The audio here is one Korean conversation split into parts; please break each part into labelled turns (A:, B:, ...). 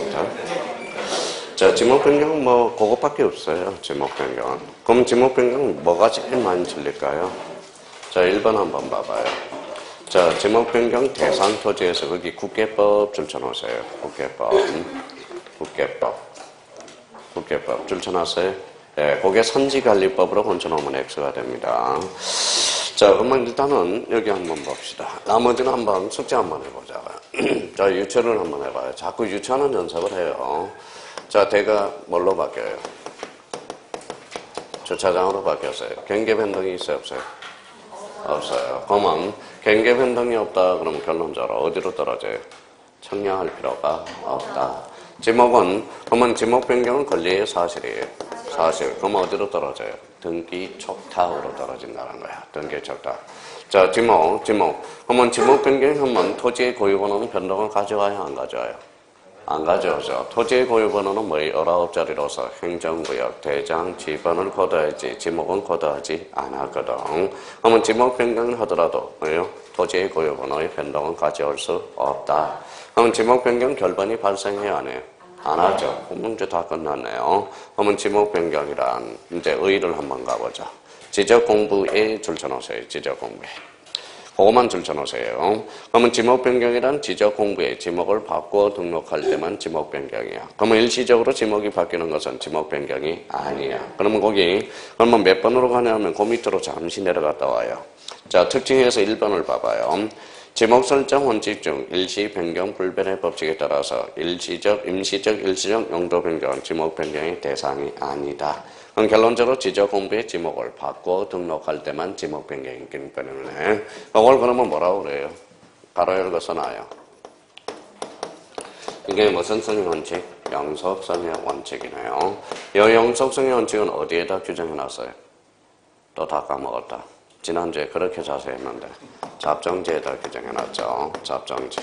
A: 그죠? 자, 지목 변경 뭐 그것밖에 없어요. 지목 변경은. 그럼 지목 변경 뭐가 제일 많이 틀릴까요? 자, 1번 한번 봐봐요. 자, 지목 변경 대상 토지에서 거기 국계법 줄쳐놓으세요. 국계법 줄쳐놨어요. 예, 그게 선지관리법으로 건쳐놓으면 X가 됩니다. 자, 그러면 일단은 여기 한번 봅시다. 나머지는 한번 숙제 한번 해보자. 자, 유치를 한번 해봐요. 자꾸 유치하는 연습을 해요. 자, 대가 뭘로 바뀌어요? 주차장으로 바뀌었어요. 경계 변동이 있어요, 없어요? 없어요. 그러면 경계 변동이 없다 그러면 결론적으로 어디로 떨어져요? 청량할 필요가 없다. 지목은 그러면 지목 변경은 권리의 사실이에요. 사실. 그러면 어디로 떨어져요? 등기 촉탁으로 떨어진다는 거야. 등기 촉탁. 자, 지목. 그러면 지목 변경하면 토지의 고유번호는 변동을 가져와요, 안 가져와요? 안 가져오죠. 토지의 고유번호는 뭐예요? 19자리로서 행정구역, 대장, 지번을 코드하지, 지목은 코드하지 않았거든. 그러면 지목 변경을 하더라도 뭐예요? 토지의 고유번호의 변동은 가져올 수 없다. 그러면 지목 변경 결번이 발생해야 안 해요? 안 하죠. 그 문제 다 끝났네요. 그러면 지목 변경이란 이제 의의를 한번 가보자. 지적 공부에 줄쳐놓으세요. 지적 공부에. 그거만 줄쳐놓으세요. 그러면 지목 변경이란 지적 공부에 지목을 바꾸어 등록할 때만 지목 변경이야. 그러면 일시적으로 지목이 바뀌는 것은 지목 변경이 아니야. 그러면 거기 그러면 몇 번으로 가냐면 그 밑으로 잠시 내려갔다 와요. 자, 특징에서 1번을 봐봐요. 지목 설정 원칙 중 일시 변경 불변의 법칙에 따라서 일시적, 임시적, 일시적 용도 변경은 지목 변경의 대상이 아니다. 그럼 결론적으로 지적 공부의 지목을 바꿔 등록할 때만 지목 변경이 있기 때문에 이걸 그러면 뭐라고 그래요? 가로 열고 써놔요. 이게 무슨 성의 원칙? 영속성의 원칙이네요. 이 영속성의 원칙은 어디에다 규정해놨어요? 또 다 까먹었다. 지난주에 그렇게 자세히 했는데 잡정지에다 규정해놨죠. 잡정지.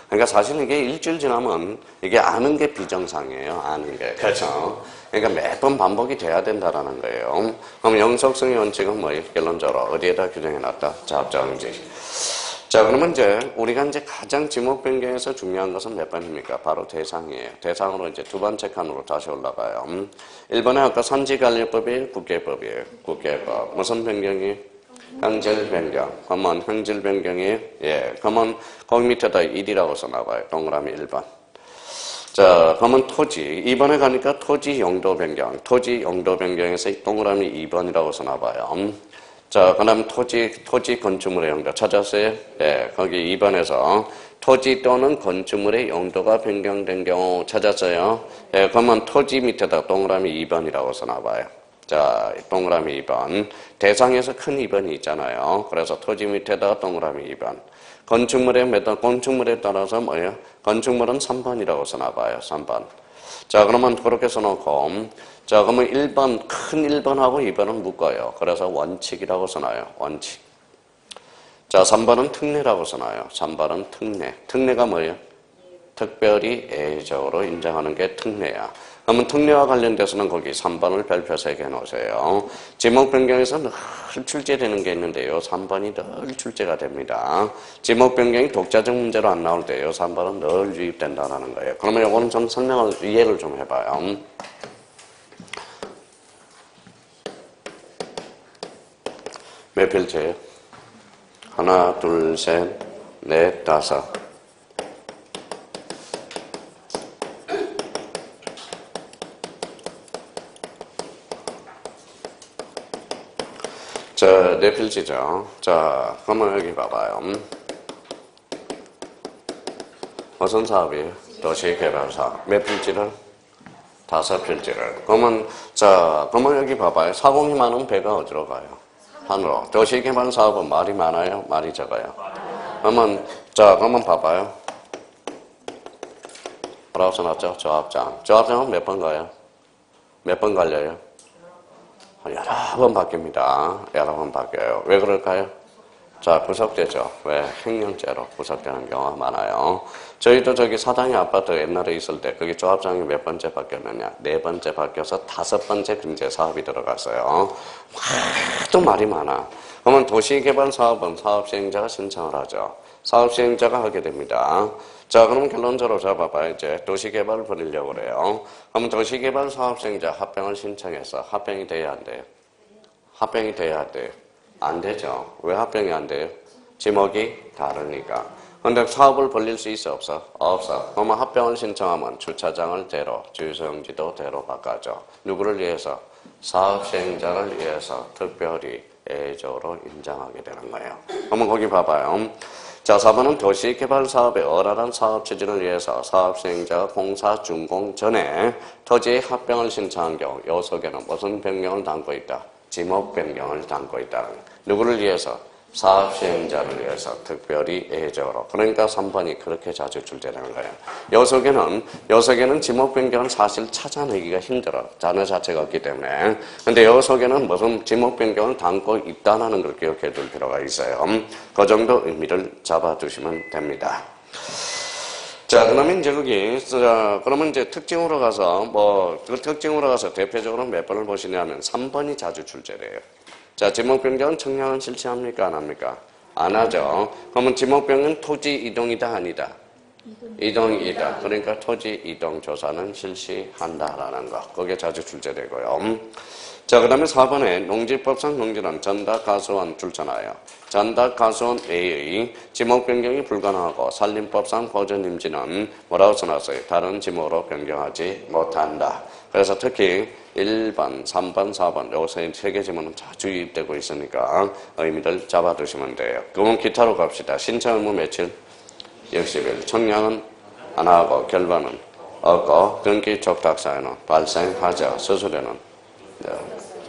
A: 그러니까 사실 이게 일주일 지나면 이게 아는 게 비정상이에요. 아는 게. 그렇죠. 그러니까 매번 반복이 돼야 된다라는 거예요. 그럼 영속성의 원칙은 뭐예요? 결론적으로 어디에다 규정해놨다? 잡정지. 자, 그러면 이제 우리가 이제 가장 지목 변경에서 중요한 것은 몇 번입니까? 바로 대상이에요. 대상으로 이제 두 번째 칸으로 다시 올라가요. 1번에 아까 선지관리법이 국계법이에요. 국계법. 무슨 변경이? 형질 변경. 그러면 형질 변경이 그러면 거기 밑에다 1이라고 써놔봐요. 동그라미 1번. 자, 그러면 토지. 2번에 가니까 토지 용도 변경. 토지 용도 변경에서 동그라미 2번이라고 써놔봐요. 자, 그 다음 토지 건축물의 용도 찾았어요? 예, 거기 2번에서 토지 또는 건축물의 용도가 변경된 경우 찾았어요? 예, 그러면 토지 밑에다 동그라미 2번이라고 써놔봐요. 자, 동그라미 2번. 대상에서 큰 2번이 있잖아요. 그래서 토지 밑에다 동그라미 2번. 건축물에 따라서 뭐예요? 건축물은 3번이라고 써놔봐요. 3번. 자, 그러면 그렇게 써놓고, 자, 그러면 1번, 큰 1번하고 2번은 묶어요. 그래서 원칙이라고 써놔요. 원칙. 자, 3번은 특례라고 써놔요. 3번은 특례. 특례가 뭐예요? 특별히 예외적으로 인정하는 게 특례야. 그러면 특례와 관련돼서는 거기 3번을 별표 3개 해놓으세요. 지목 변경에서 늘 출제되는 게 있는데요. 3번이 늘 출제가 됩니다. 지목 변경이 독자적 문제로 안 나올 때요. 3번은 늘 유입된다는 거예요. 그러면 이거는 좀 이해를 좀 해봐요. 몇 필지예요? 하나, 둘, 셋, 넷, 다섯. 자, 네 필지죠. 자, 그러면 여기 봐봐요. 무슨 사업이에요? 도시개발사업. 몇 필지를? 5필지를. 그러면, 자, 그러면 여기 봐봐요. 사공이 많으면 배가 어디로 가요? 산으로. 도시개발 사업은 말이 많아요? 말이 적어요? 그러면, 자, 그러면 봐봐요. 뭐라고 써놨죠? 조합장. 조합장은 몇 번 가요? 몇 번 갈려요? 여러 번 바뀝니다. 여러 번 바뀌어요. 왜 그럴까요? 자, 구속되죠. 왜? 횡령죄로 구속되는 경우가 많아요. 저희도 저기 사당의 아파트 옛날에 있을 때 그게 조합장이 몇 번째 바뀌었느냐? 4번째 바뀌어서 5번째 경제 사업이 들어갔어요. 또 말이 많아. 그러면 도시개발 사업은 사업 시행자가 신청을 하죠. 사업 시행자가 하게 됩니다. 자, 그럼 결론적으로 잡아봐. 이제 도시개발을 벌이려고 그래요. 그러면 도시개발 사업 시행자 합병을 신청해서 합병이 돼야 안 돼요? 합병이 돼야 돼요? 안 되죠. 왜 합병이 안 돼요? 지목이 다르니까. 근데 사업을 벌릴 수 있어 없어? 없어. 그러면 합병을 신청하면 주차장을 대로, 주유소용지도 대로 바꿔줘. 누구를 위해서? 사업 시행자를 위해서 특별히 예외적으로 인정하게 되는 거예요. 그러면 거기 봐봐요. 자, 4번은 도시개발 사업의 원활한 사업 추진을 위해서 사업 시행자가 공사 준공 전에 토지의 합병을 신청한 경우 요 속에는 무슨 변경을 담고 있다? 지목 변경을 담고 있다. 누구를 위해서? 사업 시행자를 위해서 특별히 예외적으로. 그러니까 3번이 그렇게 자주 출제되는 거예요. 요 속에는 지목 변경은 사실 찾아내기가 힘들어. 단어 자체가 없기 때문에. 근데 요 속에는 무슨 지목 변경을 담고 있다는 걸 기억해 둘 필요가 있어요. 그 정도 의미를 잡아두시면 됩니다. 자, 그러면 이제 거기, 그러면 이제 특징으로 가서, 그 특징으로 가서 대표적으로 몇 번을 보시냐면 3번이 자주 출제돼요. 자, 지목변경은 청량은 실시합니까? 안 합니까? 안 하죠. 그러면 지목변경은 토지 이동이다, 아니다? 이동이다. 그러니까 토지 이동 조사는 실시한다라는 거. 그게 자주 출제되고요. 자, 그 다음에 4번에 농지법상 농지는 전답가수원 출전하여 전답가수원 외의 지목 변경이 불가능하고 산림법상 보존임지는 뭐라고 써놨어요? 다른 지목으로 변경하지 못한다. 그래서 특히 1번, 3번, 4번 요 세 개 지문은 자주 유입되고 있으니까 의미를 잡아두시면 돼요. 그러면 기타로 갑시다. 신청 의무 며칠? 60일. 청량은 안 하고 결과는 없고 등기 촉탁 사유는 발생하죠. 수수료는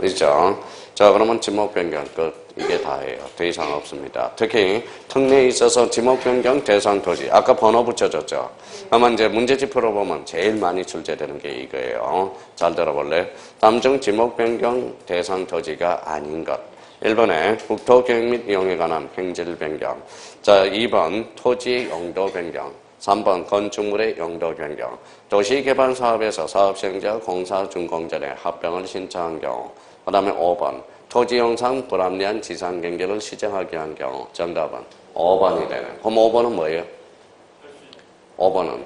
A: 있죠. 자, 그러면 지목 변경 끝. 이게 다예요. 더 이상 없습니다. 특히 특례에 있어서 지목 변경 대상 토지. 아까 번호 붙여줬죠. 그러면 이제 문제지표로 보면 제일 많이 출제되는 게 이거예요. 잘 들어볼래? 다음 중 지목 변경 대상 토지가 아닌 것. 1번에 국토계획 및 이용에 관한 행질 변경. 자, 2번 토지 용도 변경. 3번 건축물의 용도 변경. 도시개발 사업에서 사업 시행자 공사 준공 전에 합병을 신청한 경우. 그 다음에 5번 토지 형상 불합리한 지상 경계를 시정하게 한 경우. 정답은 5번이 되네. 그럼 5번은 뭐예요? 5번은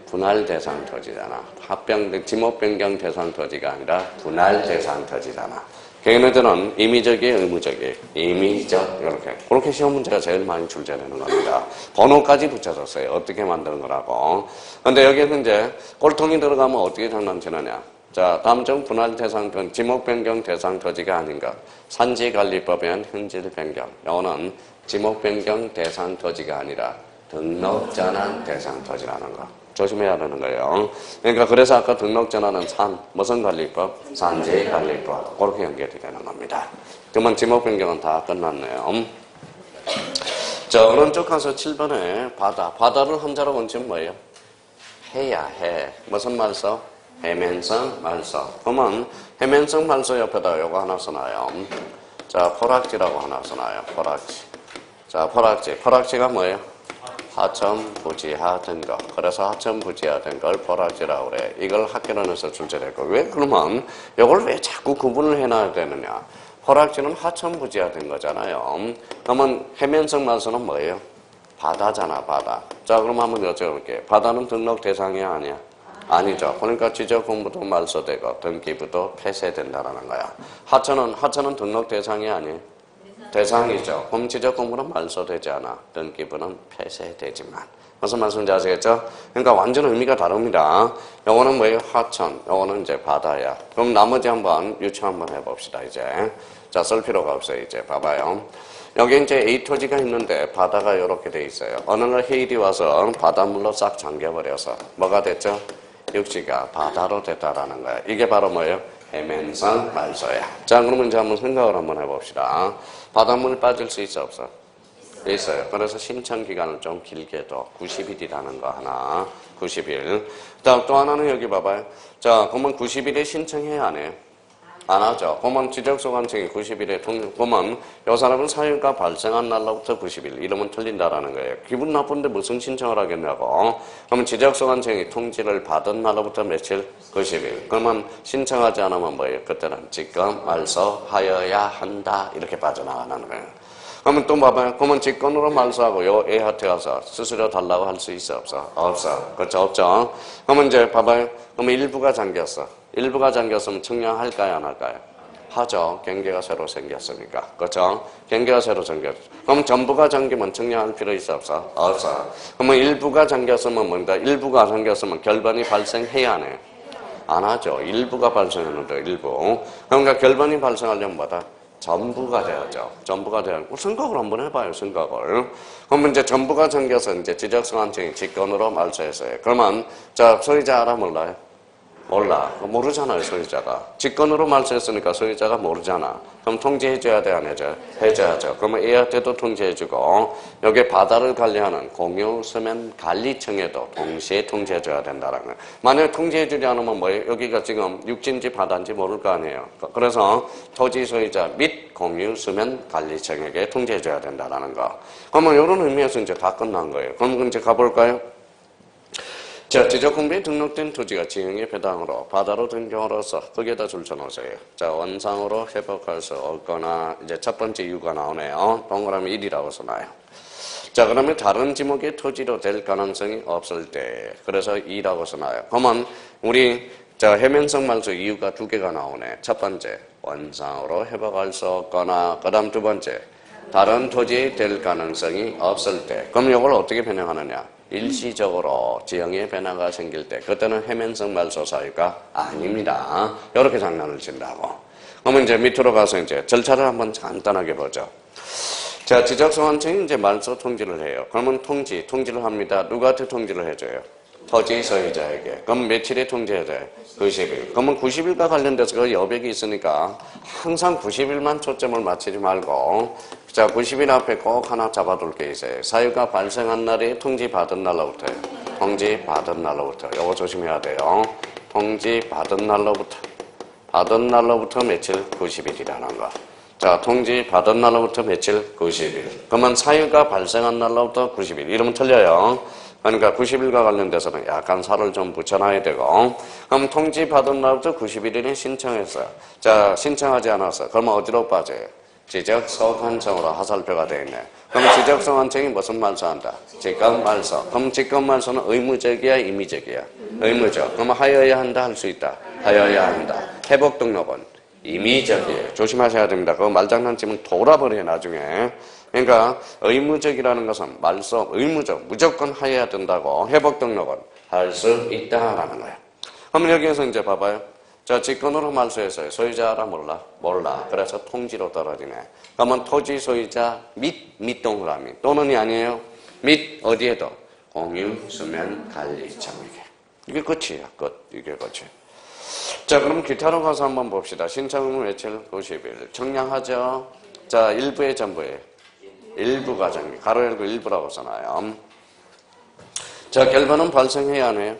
A: 분할 대상 토지잖아. 합병, 지목 변경 대상 토지가 아니라 분할 대상 토지잖아. 걔네들은 임의적이에요, 의무적이에요? 임의적, 이렇게. 그렇게 시험 문제가 제일 많이 출제되는 겁니다. 번호까지 붙여줬어요. 어떻게 만드는 거라고. 근데 여기에서 이제 꼴통이 들어가면 어떻게 장난치느냐. 자, 다음 중 분할 대상, 지목 변경 대상 토지가 아닌 것. 산지관리법에 의한 현질 변경. 이거는 지목 변경 대상 토지가 아니라 등록 전환 대상 토지라는 거. 조심해야 되는 거예요. 그러니까 그래서 아까 등록 전환은 무슨 관리법? 산지관리법. 그렇게 연결이 되는 겁니다. 그러면 지목 변경은 다 끝났네요. 자, 오른쪽 가서 7번에 바다. 바다를 한자로 본치면 뭐예요? 해야 해. 무슨 말서? 해면성 말서. 그러면 해면성 말서 옆에다 요거 하나 써놔요. 자, 포락지라고 하나 써놔요. 포락지. 자, 포락지가 뭐예요? 하천부지하된 거. 그래서 하천부지하된 걸 포락지라고 그래. 이걸 학교론에서 출제됐고. 왜 그러면 이걸 왜 자꾸 구분을 해놔야 되느냐. 포락지는 하천부지하된 거잖아요. 그러면 해면성 말서는 뭐예요? 바다잖아, 바다. 자, 그럼 한번 여쭤볼게요. 바다는 등록 대상이 아니야? 아니죠. 그러니까 지적공부도 말소되고 등기부도 폐쇄된다라는 거야. 하천은 등록 대상이 아니에요? 대상이죠. 그럼 지적공부는 말소되지 않아. 등기부는 폐쇄되지만. 무슨 말씀인지 아시겠죠? 그러니까 완전 의미가 다릅니다. 요거는 뭐예요? 하천. 요거는 이제 바다야. 그럼 나머지 한번 유추 한번 해봅시다, 이제. 자, 쓸 필요가 없어요, 이제. 봐봐요. 여기 이제 A 토지가 있는데 바다가 이렇게 돼 있어요. 어느 날 해일이 와서 바닷물로 싹 잠겨버려서 뭐가 됐죠? 육지가 바다로 됐다라는 거야. 이게 바로 뭐예요? 해면성 말소야. 자, 그러면 이제 한번 생각을 한번 해봅시다. 바닷물 빠질 수 있어, 없어? 있어요. 그래서 신청 기간을 좀 길게 둬. 90일이라는 거 하나. 90일. 자, 또 하나는 여기 봐봐요. 자, 그러면 90일에 신청해야 안 해요? 안 하죠. 그러면 지적소관청이 90일에 그러면 이 사람은 사유가 발생한 날로부터 90일. 이러면 틀린다라는 거예요. 기분 나쁜데 무슨 신청을 하겠냐고. 그러면 지적소관청이 통지를 받은 날로부터 며칠? 90일. 그러면 신청하지 않으면 뭐예요? 그때는 지금 말소하여야 한다. 이렇게 빠져나가는 거예요. 그러면 또 봐봐요. 그러면 직권으로 말소하고 요 애한테 가서 수수료 달라고 할 수 있어? 없어? 없어. 그렇죠? 없죠? 그러면 이제 봐봐요. 그러면 일부가 잠겼어. 일부가 잠겼으면 청량할까요? 안 할까요? 하죠. 경계가 새로 생겼으니까. 그렇죠? 경계가 새로 생겼어. 그럼 전부가 잠기면 청량할 필요 있어? 없어? 없어. 그러면 일부가 잠겼으면 뭔가 일부가 잠겼으면 결번이 발생해야 하네. 안 하죠. 일부가 발생하는데 일부. 그러니까 결번이 발생하려면 뭐다? 전부가 돼야죠. 전부가 돼야 하고 생각을 한번 해봐요. 생각을. 그러면 이제 전부가 잠겨서 이제 지적성한증이 직권으로 말소했어요. 그러면 자 소유자 알아 몰라요? 몰라. 모르잖아요, 소유자가. 직권으로 말소했으니까 소유자가 모르잖아. 그럼 통지해줘야 돼, 안 해줘요? 해줘야죠. 그러면 A한테도 통지해주고, 여기 바다를 관리하는 공유 서면 관리청에도 동시에 통지해줘야 된다는 거예요. 만약에 통지해주지 않으면 뭐예요? 여기가 지금 육지인지 바다인지 모를 거 아니에요. 그래서 토지 소유자 및 공유 서면 관리청에게 통지해줘야 된다는 거. 그러면 이런 의미에서 이제 다 끝난 거예요. 그럼 이제 가볼까요? 자, 지적공비에 등록된 토지가 지형의 배당으로 바다로 된 경우로서 거기에다 줄쳐놓으세요. 자, 원상으로 회복할 수 없거나 이제 첫 번째 이유가 나오네요. 동그라미 1이라고 써놔요. 자, 그러면 다른 지목의 토지로 될 가능성이 없을 때 그래서 2라고 써놔요. 그러면 우리 자 해면성 말소 이유가 두 개가 나오네. 첫 번째 원상으로 회복할 수 없거나 그 다음 두 번째 다른 토지에 될 가능성이 없을 때 그럼 이걸 어떻게 변형하느냐. 일시적으로 지형의 변화가 생길 때 그때는 해면성 말소 사유가 아닙니다. 이렇게 장난을 친다고. 그러면 이제 밑으로 가서 이제 절차를 한번 간단하게 보죠. 자, 지적성한청이 이제 말소 통지를 해요. 그러면 통지를 합니다. 누구한테 통지를 해줘요? 토지 소유자에게. 그럼 며칠에 통지해야 돼? 90일. 그러면 90일과 관련돼서 그 여백이 있으니까 항상 90일만 초점을 맞추지 말고 자, 90일 앞에 꼭 하나 잡아둘 게 있어요. 사유가 발생한 날이 통지받은 날로부터요. 통지받은 날로부터. 이거 조심해야 돼요. 통지받은 날로부터. 받은 날로부터 며칠? 90일이라는 거. 자, 통지받은 날로부터 며칠? 90일. 그러면 사유가 발생한 날로부터 90일. 이러면 틀려요. 그러니까 90일과 관련돼서는 약간 살을 좀 붙여놔야 되고 그럼 통지받은 날부터 90일이니 신청했어요. 자, 신청하지 않았어. 그러면 어디로 빠져요? 지적성한청으로 하살표가 되어 있네. 그럼 지적성한청이 무슨 말소한다? 직권말소. 그럼 직권말소는 의무적이야, 임의적이야? 의무적. 그럼 하여야 한다, 할 수 있다? 하여야 한다. 회복등록은 임의적이에요. 조심하셔야 됩니다. 그거 말장난치면 돌아버려요, 나중에. 그러니까 의무적이라는 것은 말소, 의무적, 무조건 하여야 된다고. 회복등록은 할 수 있다라는 거예요. 그럼 여기에서 이제 봐봐요. 자, 직권으로 말소했어요. 소유자 알아? 몰라? 몰라. 그래서 통지로 떨어지네. 그러면 토지 소유자 및 동그라미. 또는이 아니에요. 및 어디에도? 공유 수면 관리청에게. 이게 끝이에요. 끝. 이게 끝이에요. 자, 그럼 기타로 가서 한번 봅시다. 신청은 며칠? 90일. 청량하죠? 자, 일부에 전부에. 일부가 정리. 가로 열고 일부라고 써놔요. 자, 결과는 발생해야 하네요.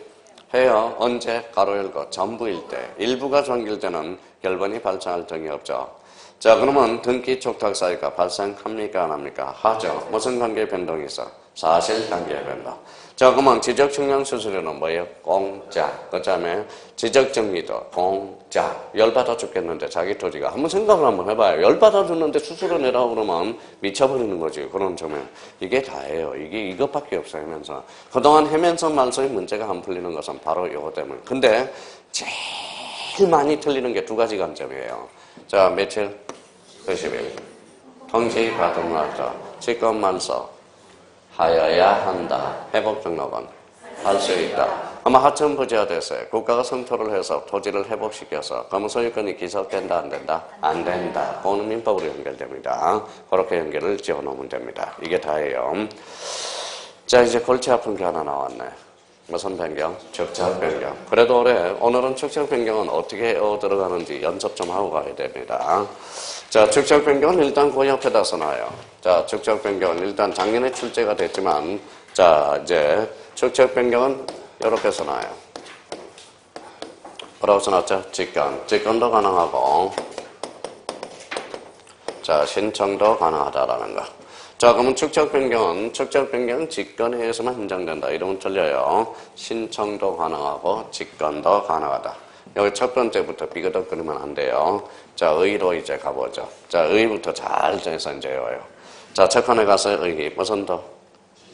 A: 해요. 언제? 가로 열고 전부일 때. 일부가 잠길 때는 결번이 발생할 등이 없죠. 자, 그러면 등기 촉탁 사유가 발생합니까? 안 합니까? 하죠. 무슨 관계 변동이 있어? 사실관계 변동. 자, 그러면 지적청량 수수료는 뭐예요? 공짜. 그 다음에 지적정리도 공짜. 열받아 죽겠는데 자기 토지가. 한번 생각을 한번 해봐요. 열받아 죽는데 수수료 내라고 그러면 미쳐버리는 거지. 그런 점에. 이게 다예요. 이게 이것밖에 없어요, 해면서. 그동안 해면서 말소의 문제가 안 풀리는 것은 바로 이거 때문에. 근데 제일 많이 틀리는 게 두 가지 관점이에요. 자, 며칠? 90일. 통지받은 날짜. 직권말소. 하여야 한다. 회복등록은 할 수 있다. 아마 하천 부지가 됐어요. 국가가 성토를 해서 토지를 회복시켜서 그러면 소유권이 기속된다 안 된다? 안 된다. 그거는 민법으로 연결됩니다. 그렇게 연결을 지어놓으면 됩니다. 이게 다예요. 자, 이제 골치 아픈 게 하나 나왔네. 무슨 변경? 축척 변경. 그래도 오늘은 축척 변경은 어떻게 들어가는지 연습 좀 하고 가야 됩니다. 자, 축척 변경은 일단 그 옆에다 써놔요. 자, 축척 변경은 일단 작년에 출제가 됐지만, 자, 이제 축척 변경은 이렇게 써놔요. 뭐라고 써놨죠? 직권도 가능하고, 자, 신청도 가능하다라는 거. 자, 그러면 축척 변경은 직권에 의해서만 인정된다. 이러면 틀려요. 신청도 가능하고, 직권도 가능하다. 여기 첫 번째부터 비거덕거리면 안 돼요. 자, 의로 이제 가보죠. 자, 의부터 잘 정해서 이제 외워요. 자, 척한에 가서 의기, 무슨 도?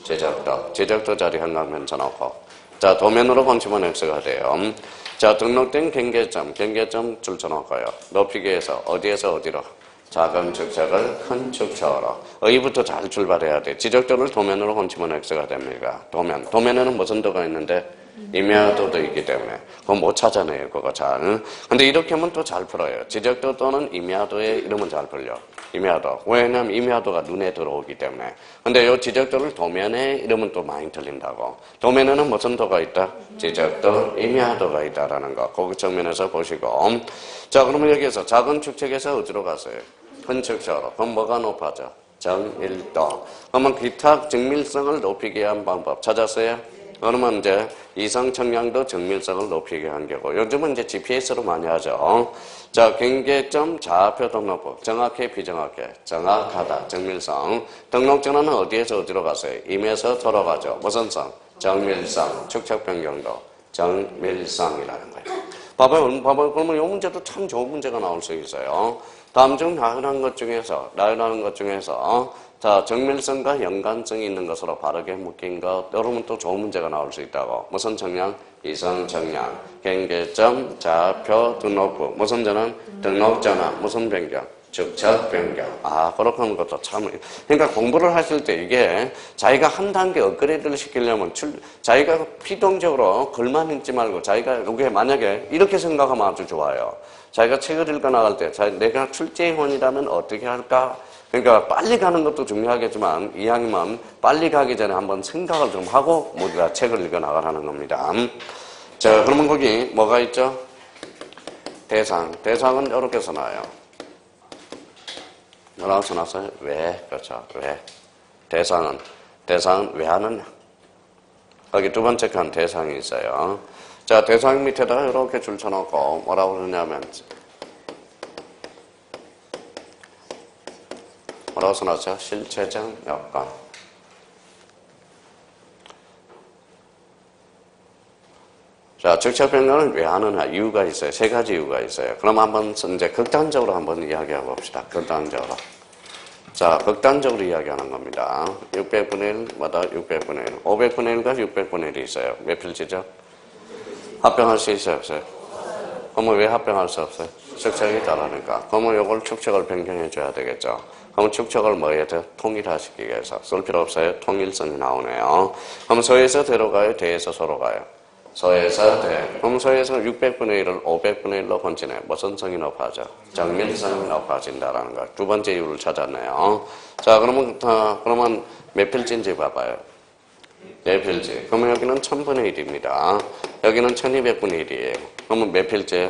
A: 지적도. 지적도 자리 한강면 쳐놓고. 자, 도면으로 건치면 X가 돼요. 자, 등록된 경계점 줄 쳐놓고요. 높이기에서 어디에서 어디로? 작은 축척을 큰 축척으로. 의부터 잘 출발해야 돼. 지적도를 도면으로 건치면 X가 됩니다. 도면. 도면에는 무슨 도가 있는데? 임야도도 있기 때문에. 그건 못 찾아내요, 그거 잘. 근데 이렇게 하면 또 잘 풀어요. 지적도 또는 임야도의 이름은 잘 풀려. 임야도. 왜냐면 임야도가 눈에 들어오기 때문에. 근데 이 지적도를 도면의 이름은 또 많이 틀린다고. 도면에는 무슨 도가 있다? 지적도, 임야도가 있다라는 거. 그 정면에서 보시고. 자, 그러면 여기에서 작은 축척에서 어디로 갔어요? 큰 축척으로. 그럼 뭐가 높아져? 정밀도. 그러면 기타 정밀성을 높이기 위한 방법 찾았어요? 그러면 이제 이상 청량도 정밀성을 높이게 한 거고 요즘은 이제 GPS로 많이 하죠. 자, 경계점 좌표 등록부 정확해 비정확해? 정확하다. 정밀성. 등록 전화는 어디에서 어디로 갔어요? 임에서 돌아가죠. 무슨 성? 정밀성. 축척 변경도 정밀성이라는 거예요. 봐봐요. 그러면 이 문제도 참 좋은 문제가 나올 수 있어요. 다음 중 나열하는 것 중에서 자, 정밀성과 연관성이 있는 것으로 바르게 묶인 것, 여러분 또 좋은 문제가 나올 수 있다고. 무슨 청량? 이성 청량. 경계점, 좌표, 등록부. 무슨 전환? 등록 전환. 무슨 변경? 축척 변경. 아, 그렇게 하는 것도 참. 그러니까 공부를 하실 때 이게 자기가 한 단계 업그레이드를 시키려면 자기가 피동적으로 글만 읽지 말고 자기가 이게 만약에 이렇게 생각하면 아주 좋아요. 자기가 책을 읽어 나갈 때 내가 출제원이라면 어떻게 할까? 그러니까 빨리 가는 것도 중요하겠지만 이왕이면 빨리 가기 전에 한번 생각을 좀 하고 우리가 책을 읽어 나가라는 겁니다. 자, 그러면 거기 뭐가 있죠? 대상. 대상은 이렇게 써놔요. 뭐라고 써놨어요? 왜? 그렇죠. 왜? 대상은 왜 하느냐? 여기 두 번째 칸 대상이 있어요. 자, 대상 밑에다가 이렇게 줄 쳐놓고 뭐라고 그러냐면 뭐라고 써놨죠? 실체적 여건. 자, 축척 변경을 왜 하느냐? 이유가 있어요. 세 가지 이유가 있어요. 그럼 한번 이제 극단적으로 한번 이야기해 봅시다. 극단적으로. 자, 극단적으로 이야기하는 겁니다. 600분의 1마다 600분의 1. 500분의 1과 600분의 1이 있어요. 몇 필지죠? 합병할 수 있어요? 없어요? 그러면 왜 합병할 수 없어요? 축척이 있다라니까. 그러면 이걸 축척을 변경해 줘야 되겠죠. 그럼 축척을 뭐 해야 돼? 통일화시키기 위해서. 쓸 필요 없어요. 통일성이 나오네요. 그럼 서에서 대로 가요? 대에서 서로 가요? 서에서 대. 그럼 서에서 600분의 1을 500분의 1로 번지네. 무슨 성이 높아져? 정밀성이 높아진다라는 거. 두 번째 이유를 찾았네요. 자, 그러면 몇 필지인지 봐봐요. 네 필지. 그러면 여기는 1000분의 1입니다. 여기는 1200분의 1이에요. 그러면 몇 필지?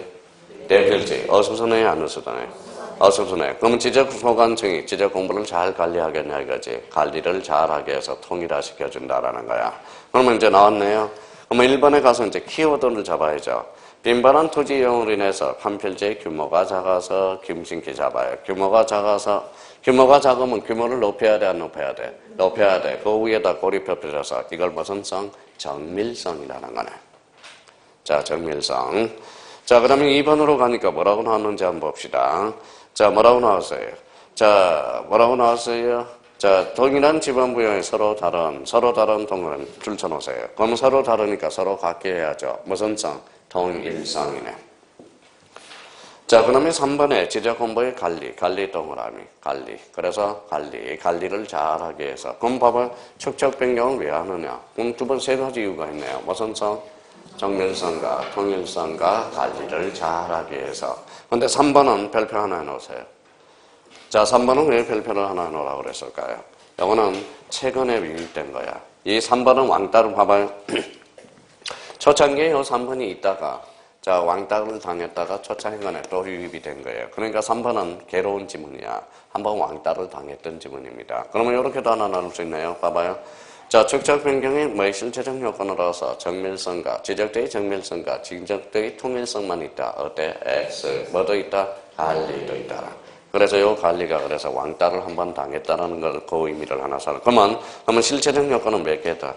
A: 네 필지. 어수선해, 안 어수선해? 어수선해. 그러면 지적 소관청이 지적 공부를 잘 관리하겠냐 이거지. 관리를 잘하게 해서 통일화시켜준다라는 거야. 그러면 이제 나왔네요. 그러면 1번에 가서 이제 키워드를 잡아야죠. 빈번한 토지 이용으로 인해서 한 필지의 규모가 작아서 김신기 잡아요. 규모가 작으면 규모를 높여야 돼, 안 높여야 돼? 높여야 돼. 그 위에다 고리표 펴줘서 이걸 무슨 성? 정밀성이라는 거네. 자, 정밀성. 자, 그 다음에 2번으로 가니까 뭐라고 나왔는지 한번 봅시다. 자, 뭐라고 나왔어요? 자, 동일한 지번 부여에 서로 다른 동물은 줄 쳐놓으세요. 그럼 서로 다르니까 서로 같게 해야죠. 무슨 성? 통일성이네. 자, 그 다음에 3번에 지적 공부의 관리 동그라미, 그래서 관리를 잘하게 해서. 그럼 봐봐, 축척 변경을 왜 하느냐? 그럼 세 가지 이유가 있네요. 무슨 성? 정밀성과 통일성과 관리를 잘하게 해서. 근데 3번은 별표 하나 해놓으세요. 자, 3번은 왜 별표를 하나 해놓으라고 그랬을까요? 이거는 최근에 유입된 거야. 이 3번은 왕따를 봐봐요. 초창기에 이 3번이 있다가, 자, 왕따를 당했다가 초창기간에 또 유입이 된 거예요. 그러니까 3번은 괴로운 지문이야. 한번 왕따를 당했던 지문입니다. 그러면 이렇게도 하나 나눌 수 있네요. 봐봐요. 자, 축척 변경의 뭐의 실체적 요건으로서 정밀성과 지적대의 정밀성과 지적대의 통일성만 있다. 어때? X. 뭐도 있다? 관리도 있다. 그래서 이 관리가 그래서 왕따를 한번 당했다는 걸 그 의미를 하나 살아. 그러면 실체적 요건은 몇 개다?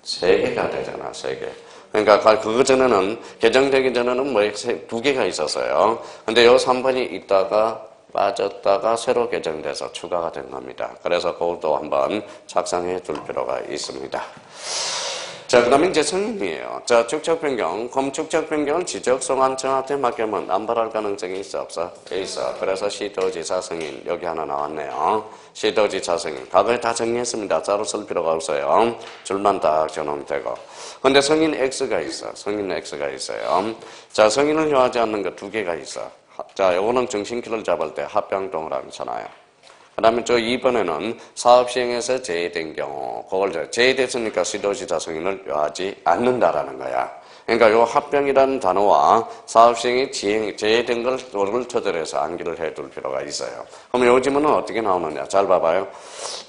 A: 3개가 되잖아, 3개. 그러니까 그거 전에는 개정되기 전에는 뭐 2개가 있었어요. 근데 요 3번이 있다가 빠졌다가 새로 개정돼서 추가가 된 겁니다. 그래서 그것도 한번 작성해 둘 필요가 있습니다. 자, 그 다음에 이제 성인이에요. 자, 축적 변경. 그럼 축적 변경을 지적소관청한테 맡기면 남발할 가능성이 있어, 없어? 있어. 그래서 시도지사 승인. 여기 하나 나왔네요. 시도지사 승인. 과거에 다 정리했습니다. 따로 쓸 필요가 없어요. 줄만 딱 적으면 되고. 근데 성인 X가 있어. 성인 X가 있어요. 자, 성인을 요하지 않는 거 두 개가 있어. 자, 요거는 정신키를 잡을 때 합병 동그라미잖아요. 그 다음에 저 2번에는 사업 시행에서 제외된 경우, 그걸 제외됐으니까 시도지사 승인을 요하지 않는다라는 거야. 그러니까 요 합병이라는 단어와 사업 시행이 제외된 걸 토대로 해서 암기를 해둘 필요가 있어요. 그럼 요 지문은 어떻게 나오느냐? 잘 봐봐요.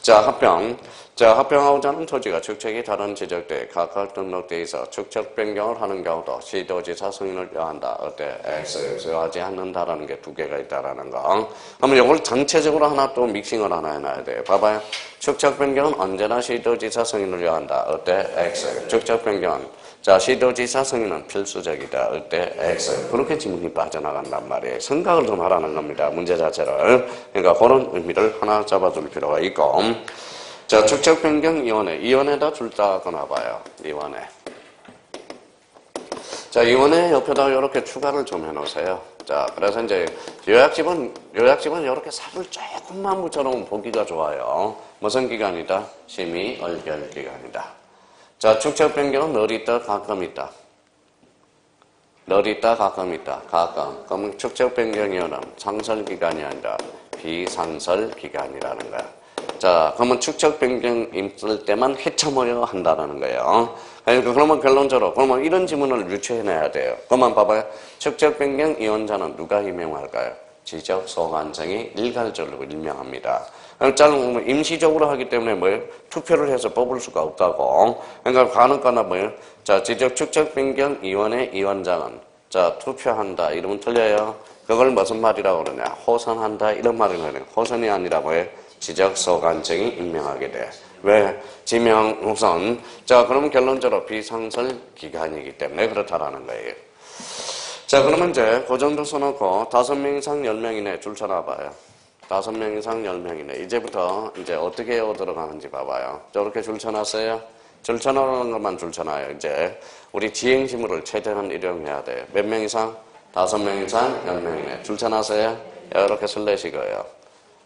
A: 자, 합병. 자, 합병하고자 하는 토지가 축척이 다른 지적대에 각각 등록되어 있어 축척 변경을 하는 경우도 시도지사 승인을 요한다. 어때? X 요하지 않는다라는 게 두 개가 있다라는 거. 그러면 이걸 전체적으로 하나 또 믹싱을 하나 해놔야 돼요. 봐봐요. 축척 변경은 언제나 시도지사 승인을 요한다. 어때? X. 축척 변경은 자, 시도지사 승인은 필수적이다. 어때? X. 그렇게 지문이 빠져나간단 말이에요. 생각을 좀 하라는 겁니다. 문제 자체를. 그러니까 그런 의미를 하나 잡아둘 필요가 있고. 자, 축척 변경 이원회. 이원회다 줄다 꺼놔봐요. 이원회. 자, 이원회 옆에다 이렇게 추가를 좀 해놓으세요. 자, 그래서 이제 요약집은 이렇게 살을 조금만 붙여놓으면 보기가 좋아요. 무슨 기간이다? 심의 얼결 기간이다. 자, 축척 변경은 늘 있다, 가끔 있다. 늘 있다, 가끔 있다. 가끔. 그럼 축척 변경이원은 상설 기간이 아니라 비상설 기간이라는 거야. 자, 그러면 축척 변경 있을 때만 해쳐모여 한다는 거예요. 그러면 결론적으로, 그러면 이런 지문을 유추해내야 돼요. 그만 봐봐요. 축척 변경 이원자는 누가 임명할까요? 지적소관청이 일괄적으로 임명합니다. 짧은 임시적으로 하기 때문에 뭐예요? 투표를 해서 뽑을 수가 없다고. 그러니까 가능가나 뭐예요? 자, 지적 축척 변경 위원회 위원장은 자, 투표한다. 이러면 틀려요. 그걸 무슨 말이라고 그러냐? 호선한다. 이런 말을 하네요. 호선이 아니라 뭐예요? 지적소관청이 임명하게 돼. 왜? 지명 우선. 자, 그러면 결론적으로 비상설 기간이기 때문에 그렇다라는 거예요. 자, 그러면 이제 그 정도 써놓고 5명 이상 10명 이내 줄 쳐놔봐요. 5명 이상 10명 이내. 이제부터 이제 어떻게 들어가는지 봐봐요. 저렇게 줄 쳐놨어요. 줄 쳐놓는 것만 줄 쳐놔요. 이제 우리 지행지물을 최대한 일용해야 돼요. 몇 명 이상? 5명 이상 10명 이내. 줄 쳐놨어요. 이렇게 슬래시고요.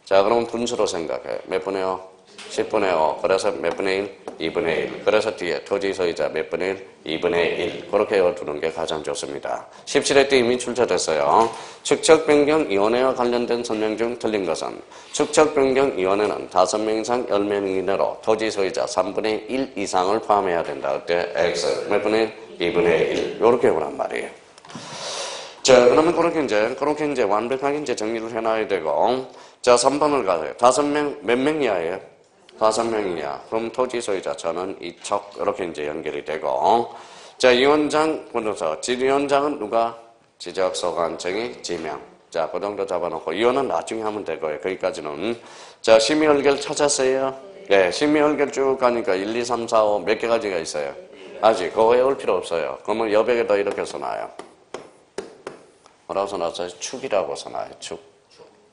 A: 자, 그러면 분수로 생각해. 몇 분의 5? 10분의 5. 그래서 몇 분의 1? 2분의 1. 그래서 뒤에 토지 소유자 몇 분의 1? 2분의 1. 그렇게 외워두는 게 가장 좋습니다. 17회 때 이미 출제됐어요. 축척변경위원회와 관련된 설명 중 틀린 것은 축척변경위원회는 5명 이상 10명 이내로 토지 소유자 3분의 1 이상을 포함해야 된다. 어때? X. 몇 분의 1? 2분의 1. 이렇게 오란 말이에요. 자, 그러면 그렇게 이제 완벽하게 이제 정리를 해놔야 되고. 자, 3번을 가세요. 5명, 몇 명이야예요? 5명이야. 그럼 토지 소유자 저는 이척 이렇게 이제 연결이 되고. 자, 위원장 분어서 지위원장은 누가? 지적소관청이 지명. 자, 그 정도 잡아놓고 위원은 나중에 하면 되고요. 거기까지는. 자, 심의얼결 찾았어요? 네, 심의얼결 쭉 가니까 1, 2, 3, 4, 5 몇 개 가지가 있어요? 아직 그거 외울 필요 없어요. 그러면 여백에다 이렇게 써놔요. 뭐라고 써놨어요? 축이라고 써놔요.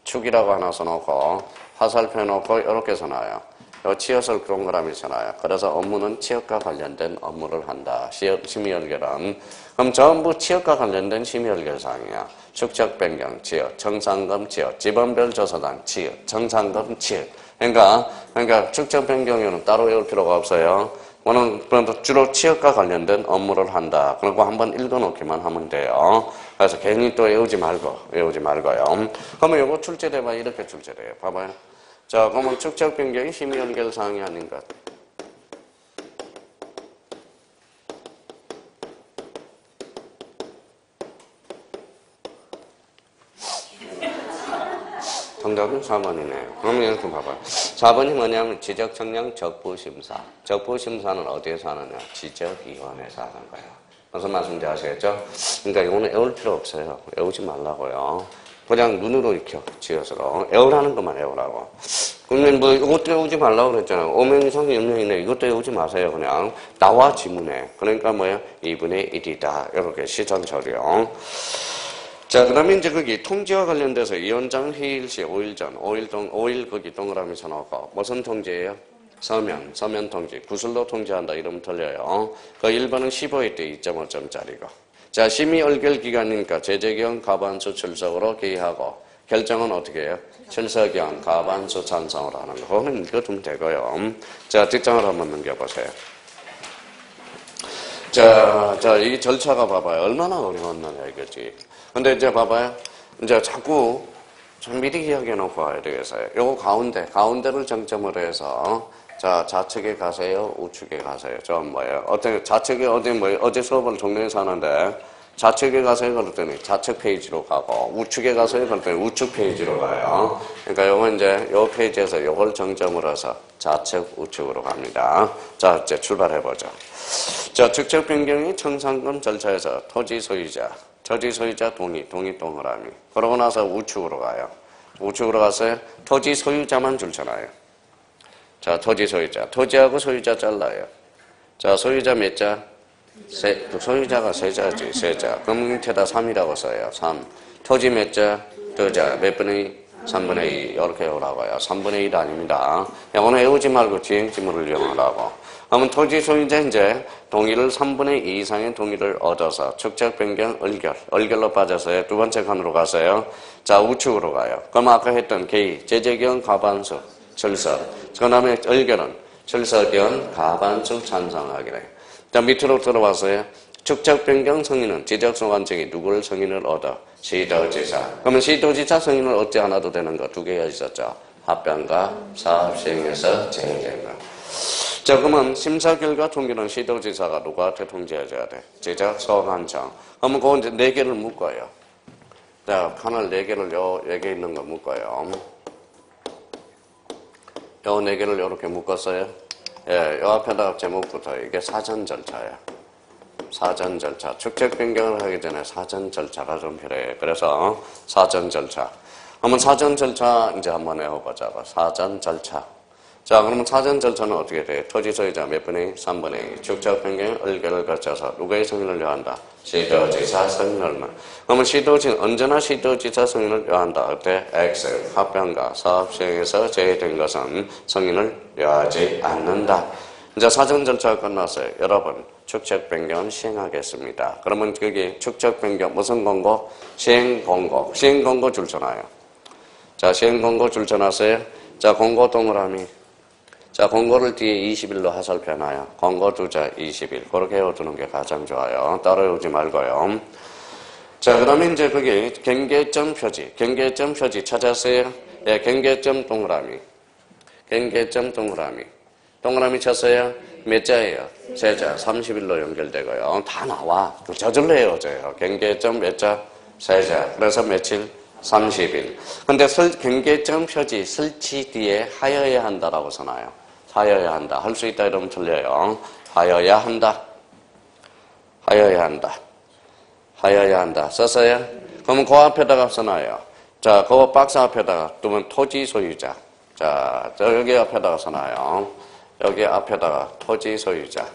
A: 축이라고 하나 써놓고 화살표 해놓고 이렇게 써놔요. 요 치읓을 동그라미 써놔요. 그래서 업무는 치읓과 관련된 업무를 한다. 심의얼결은. 그럼 전부 치읓과 관련된 심의얼결사항이야. 축척 변경 치읓, 정상금 치읓, 지번별 조사단 치읓, 정상금 치읓. 그러니까 축척 변경에는 따로 외울 필요가 없어요. 오늘 주로 치읓과 관련된 업무를 한다. 그리고 한번 읽어놓기만 하면 돼요. 그래서 괜히 또 외우지 말고요. 그러면 이거 출제되면 이렇게 출제돼요. 봐봐요. 자, 그러면 축척 변경이 심의연결 사항이 아닌 것. 정답은 4번이네요. 그러면 이렇게 봐봐요. 4번이 뭐냐면 지적청량 적부심사. 적부심사는 어디에서 하느냐? 지적위원회에서 하는 거예요. 무슨 말씀인지 아시겠죠? 그러니까 이거는 외울 필요 없어요. 외우지 말라고요. 그냥 눈으로 익혀, 지어서. 외우라는 것만 외우라고. 그러면 뭐 이것도 외우지 말라고 그랬잖아요. 5명 이상 10명이네. 이것도 외우지 마세요. 그냥 나와 지문에. 그러니까 뭐예요? 2분의 1이다. 이렇게 시전 처리요. 자, 그 다음에 이제 거기 통지와 관련돼서 위원장 회의일 시 5일 전, 5일 거기 동그라미 쳐놓고 무슨 통지예요? 서면 통지. 구술로 통지한다. 이러면 틀려요. 그 1번은 15일 때 2.5점짜리고. 자, 심의 얼결 기간이니까 제재경 과반수 출석으로 개의하고 결정은 어떻게 해요? 출석경 과반수 찬성으로 하는 거. 그거는 읽어두면 되고요. 자, 뒷장을 한번 넘겨보세요. 자, 이 절차가 봐봐요. 얼마나 어려웠느냐 이거지. 근데 이제 봐봐요. 이제 자꾸 좀 미리 이야기해 놓고 와야 되겠어요. 요거 가운데를 정점으로 해서 자, 좌측에 가세요, 우측에 가세요. 좀 뭐예요? 좌측에 어제 수업을 정리해서 하는데 좌측에 가세요 그랬더니 좌측 페이지로 가고 우측에 가세요 그랬더니 우측 페이지로 가요. 그러니까 요거 이제 요 페이지에서 요걸 정점으로 해서 좌측, 우측으로 갑니다. 자, 이제 출발해 보죠. 자, 직접 변경이 청산금 절차에서 토지 소유자 동의 동그라미. 그러고 나서 우측으로 가요. 우측으로 가서 토지 소유자만 줄잖아요. 자, 토지 소유자. 토지하고 소유자 잘라요. 자, 소유자 몇 자? 소유자가 세 자지, 세 자. 그럼 밑에다 3이라고 써요. 3. 토지 몇 자? 2자. 몇 분의 3분의 2. 이렇게 오라고요. 3분의 1 아닙니다. 이거는 외우지 말고 지행지물을 이용하라고. 그러면 토지 소유자 이제 동의를 3분의 2 이상의 동의를 얻어서 축적 변경 얼결로 빠져서요. 두 번째 칸으로 가서요. 자, 우측으로 가요. 그럼 아까 했던 개의, 제재경 과반수, 출석. 그 다음에 얼결은 출석견 과반수 찬성하기래. 자, 밑으로 들어와서요. 축적 변경 승인은 지적소 관청이 누구를 승인을 얻어? 시도지사. 그러면 시도지사 승인을 얻지 않아도 되는 거 두 개가 있었죠. 합병과 사업 시행에서 제외된 거. 자, 그러면 심사 결과 통지는 시도지사가 누구한테 통지해줘야 돼? 지적소 관청. 그러면 그거 이제 4개를 묶어요. 자, 칸을 4개를 여기 있는 거 묶어요. 요 4개를 이렇게 묶었어요. 예, 요 앞에다가 제목부터 이게 사전 절차예요. 사전 절차. 축적 변경을 하기 전에 사전 절차가 좀 필요해요. 그래서 사전 절차. 그러면 사전 절차 이제 한번 해보자고. 사전 절차. 자, 그러면 사전 절차는 어떻게 돼요? 토지 소유자 몇 분의 3분의 2. 축적 변경 얼결을 거쳐서 누구의 승인을 요한다? 시도지사 승인을. 그러면 언제나 시도지사 승인을 요한다. 어때? X. 합병과 사업 시행에서 제외된 것은 승인을 요하지 않는다. 이제 사전 절차가 끝났어요. 여러분, 축적 변경을 시행하겠습니다. 그러면 거기 축적 변경 무슨 공고? 시행 공고. 시행 공고 줄쳐놔요. 자, 시행 공고 줄쳐놨어요. 자, 공고 동그라미. 자, 공고를 뒤에 20일로 하살펴놔요. 공고 두자 20일. 그렇게 외워두는 게 가장 좋아요. 따로 외우지 말고요. 자, 그 다음에 이제 거기 경계점 표지. 경계점 표지 찾았어요? 예, 경계점 동그라미. 경계점 동그라미. 동그라미 쳤어요? 몇 자예요? 세 자. 30일로 연결되고요. 다 나와. 저절로 외워져요. 경계점 몇 자? 세 자. 그래서 며칠? 30일. 근데 경계점 표지 설치 뒤에 하여야 한다라고 써놔요. 하여야 한다. 할 수 있다 이러면 틀려요. 하여야 한다. 하여야 한다. 하여야 한다. 썼어요? 그러면 그 앞에다가 써놔요. 자, 그 박스 앞에다가 두면 토지 소유자. 자, 여기 앞에다가 써놔요. 여기 앞에다가 토지 소유자.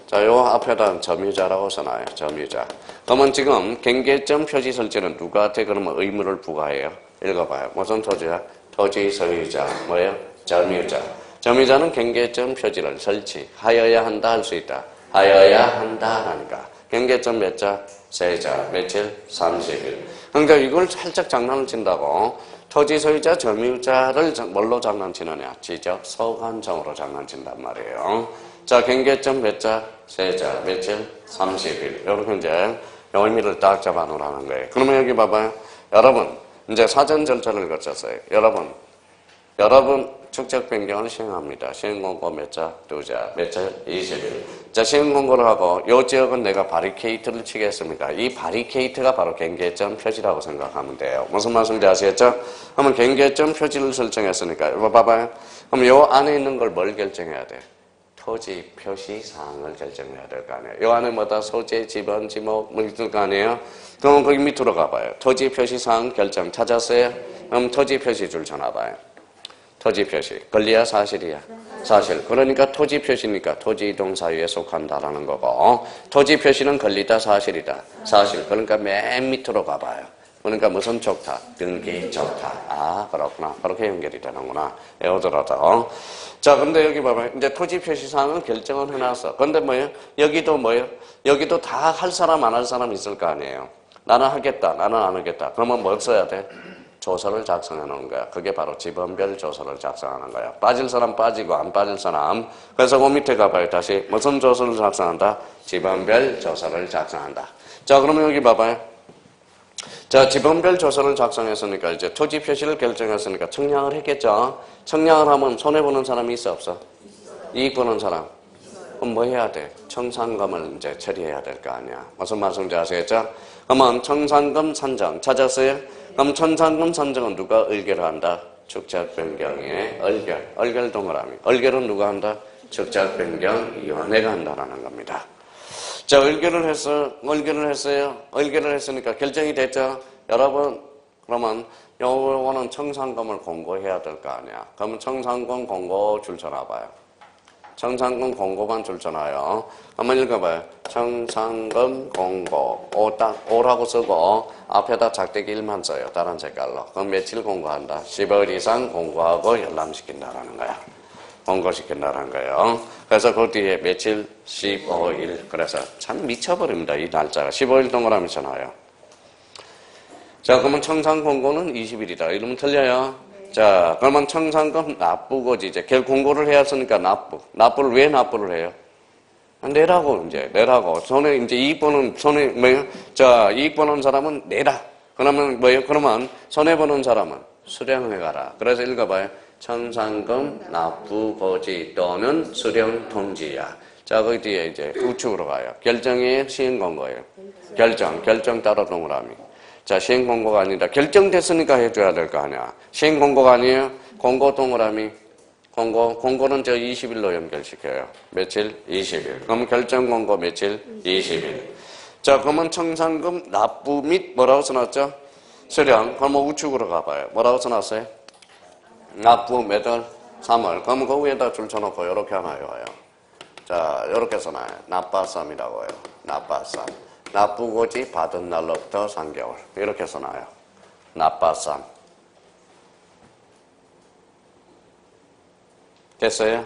A: 자, 요 앞에다가 점유자라고 써놔요. 점유자. 그러면 지금 경계점 표지 설치는 누구한테 그러면 의무를 부과해요? 읽어봐요. 무슨 토지야? 토지 소유자. 뭐예요? 점유자. 점유자는 경계점 표지를 설치하여야 한다 할 수 있다. 하여야 한다 하니까. 경계점 몇 자? 세 자. 며칠? 30일. 그러니까 이걸 살짝 장난을 친다고. 토지 소유자, 점유자를 뭘로 장난치느냐? 지적 소관청으로 장난친단 말이에요. 자, 경계점 몇 자? 세 자. 며칠? 30일. 이렇게 이제 의미를 딱 잡아놓으라는 거예요. 그러면 여기 봐봐요. 여러분, 이제 사전 절차를 거쳤어요. 여러분 축적 변경을 시행합니다. 시행공고 몇 자? 2자. 며칠? 20일. 자, 시행공고를 하고 이 지역은 내가 바리케이트를 치겠습니다. 이 바리케이트가 바로 경계점 표지라고 생각하면 돼요. 무슨 말씀인지 아시겠죠? 그러면 경계점 표지를 설정했으니까 이거 봐봐요. 그럼 이 안에 있는 걸 뭘 결정해야 돼? 토지 표시 사항을 결정해야 될 거 아니에요. 이 안에 뭐다? 소재, 지번, 지목 뭐 있을 거 아니에요? 그럼 거기 밑으로 가봐요. 토지 표시 사항 결정 찾았어요? 그럼 토지 표시 줄 쳐놔봐요. 토지 표시. 권리야, 사실이야? 사실. 그러니까 토지 표시니까 토지 이동 사유에 속한다라는 거고, 토지 표시는 권리다, 사실이다? 사실. 그러니까 맨 밑으로 가봐요. 그러니까 무슨 족타? 등기 족타. 아, 그렇구나. 그렇게 연결이 되는구나. 외우더라도. 자, 근데 여기 봐봐요. 이제 토지 표시사항은 결정을 해놨어. 근데 뭐예요? 여기도 뭐예요? 여기도 다 할 사람, 안 할 사람 있을 거 아니에요. 나는 하겠다, 나는 안 하겠다. 그러면 뭐 써야 돼? 조서를 작성해 놓은 거야. 그게 바로 지번별 조서를 작성하는 거야. 빠질 사람 빠지고 안 빠질 사람. 그래서 그 밑에 가봐요. 다시 무슨 조서를 작성한다? 지번별 조서를 작성한다. 자, 그러면 여기 봐봐요. 자, 지번별 조서를 작성했으니까 이제 토지 표시를 결정했으니까 청량을 했겠죠. 청량을 하면 손해보는 사람이 있어 없어? 이익 보는 사람. 그럼 뭐 해야 돼? 청산금을 이제 처리해야 될 거 아니야. 무슨 말씀인지 아시겠죠? 그러면 청산금 산정 찾았어요? 그럼 청산금 산정은 누가 의결을 한다? 축적 변경의 의결 동그라미. 의결은 누가 한다? 축적 변경위원회가 한다라는 겁니다. 자, 의결을 했어요. 의결을 했으니까 결정이 됐죠? 여러분, 그러면 요거는 청산금을 공고해야 될 거 아니야. 그러면 청산금 공고 줄 서놔봐요. 청산금 공고만 줄 서놔요. 한번 읽어봐요. 청산금 공고. 오라고 쓰고 앞에다 작대기 1만 써요. 다른 색깔로. 그럼 며칠 공고한다? 10일 이상 공고하고 열람시킨다라는 거야. 공고시킨다는 거예요. 그래서 그 뒤에 며칠? 15일. 그래서 참 미쳐버립니다. 이 날짜가. 15일 동그라미 쳐놔요. 자, 그러면 청산 공고는 20일이다. 이러면 틀려요. 자, 그러면 청산금 납부고지. 이제 공고를 해야 했으니까 납부를 왜 납부를 해요? 내라고, 내라고. 이제 이익 보는, 뭐예요? 자, 이익 보는 사람은 내라. 그러면 뭐예요? 그러면 손해보는 사람은 수령해가라. 그래서 읽어봐요. 청산금 납부고지 또는 수령통지야. 자, 그 뒤에 이제 우측으로 가요. 결정이 시행공고예요. 결정 따로 동그라미. 자, 시행공고가 아니라 결정됐으니까 해줘야 될 거 아니야. 시행공고가 아니에요. 공고 동그라미. 공고는 저 20일로 연결시켜요. 며칠? 20일. 그럼 결정공고 며칠? 20일. 자, 그러면 청산금 납부 및 뭐라고 써놨죠? 수령. 그러면 우측으로 가봐요. 뭐라고 써놨어요? 납부 몇 월? 3월. 그러면 그 위에다 줄 쳐놓고 이렇게 하나 외워요. 자, 이렇게 써놔요. 납부쌈이라고 해요. 납부쌈. 납부고지 받은 날로부터 3개월. 이렇게 써놔요. 납부쌈. 됐어요?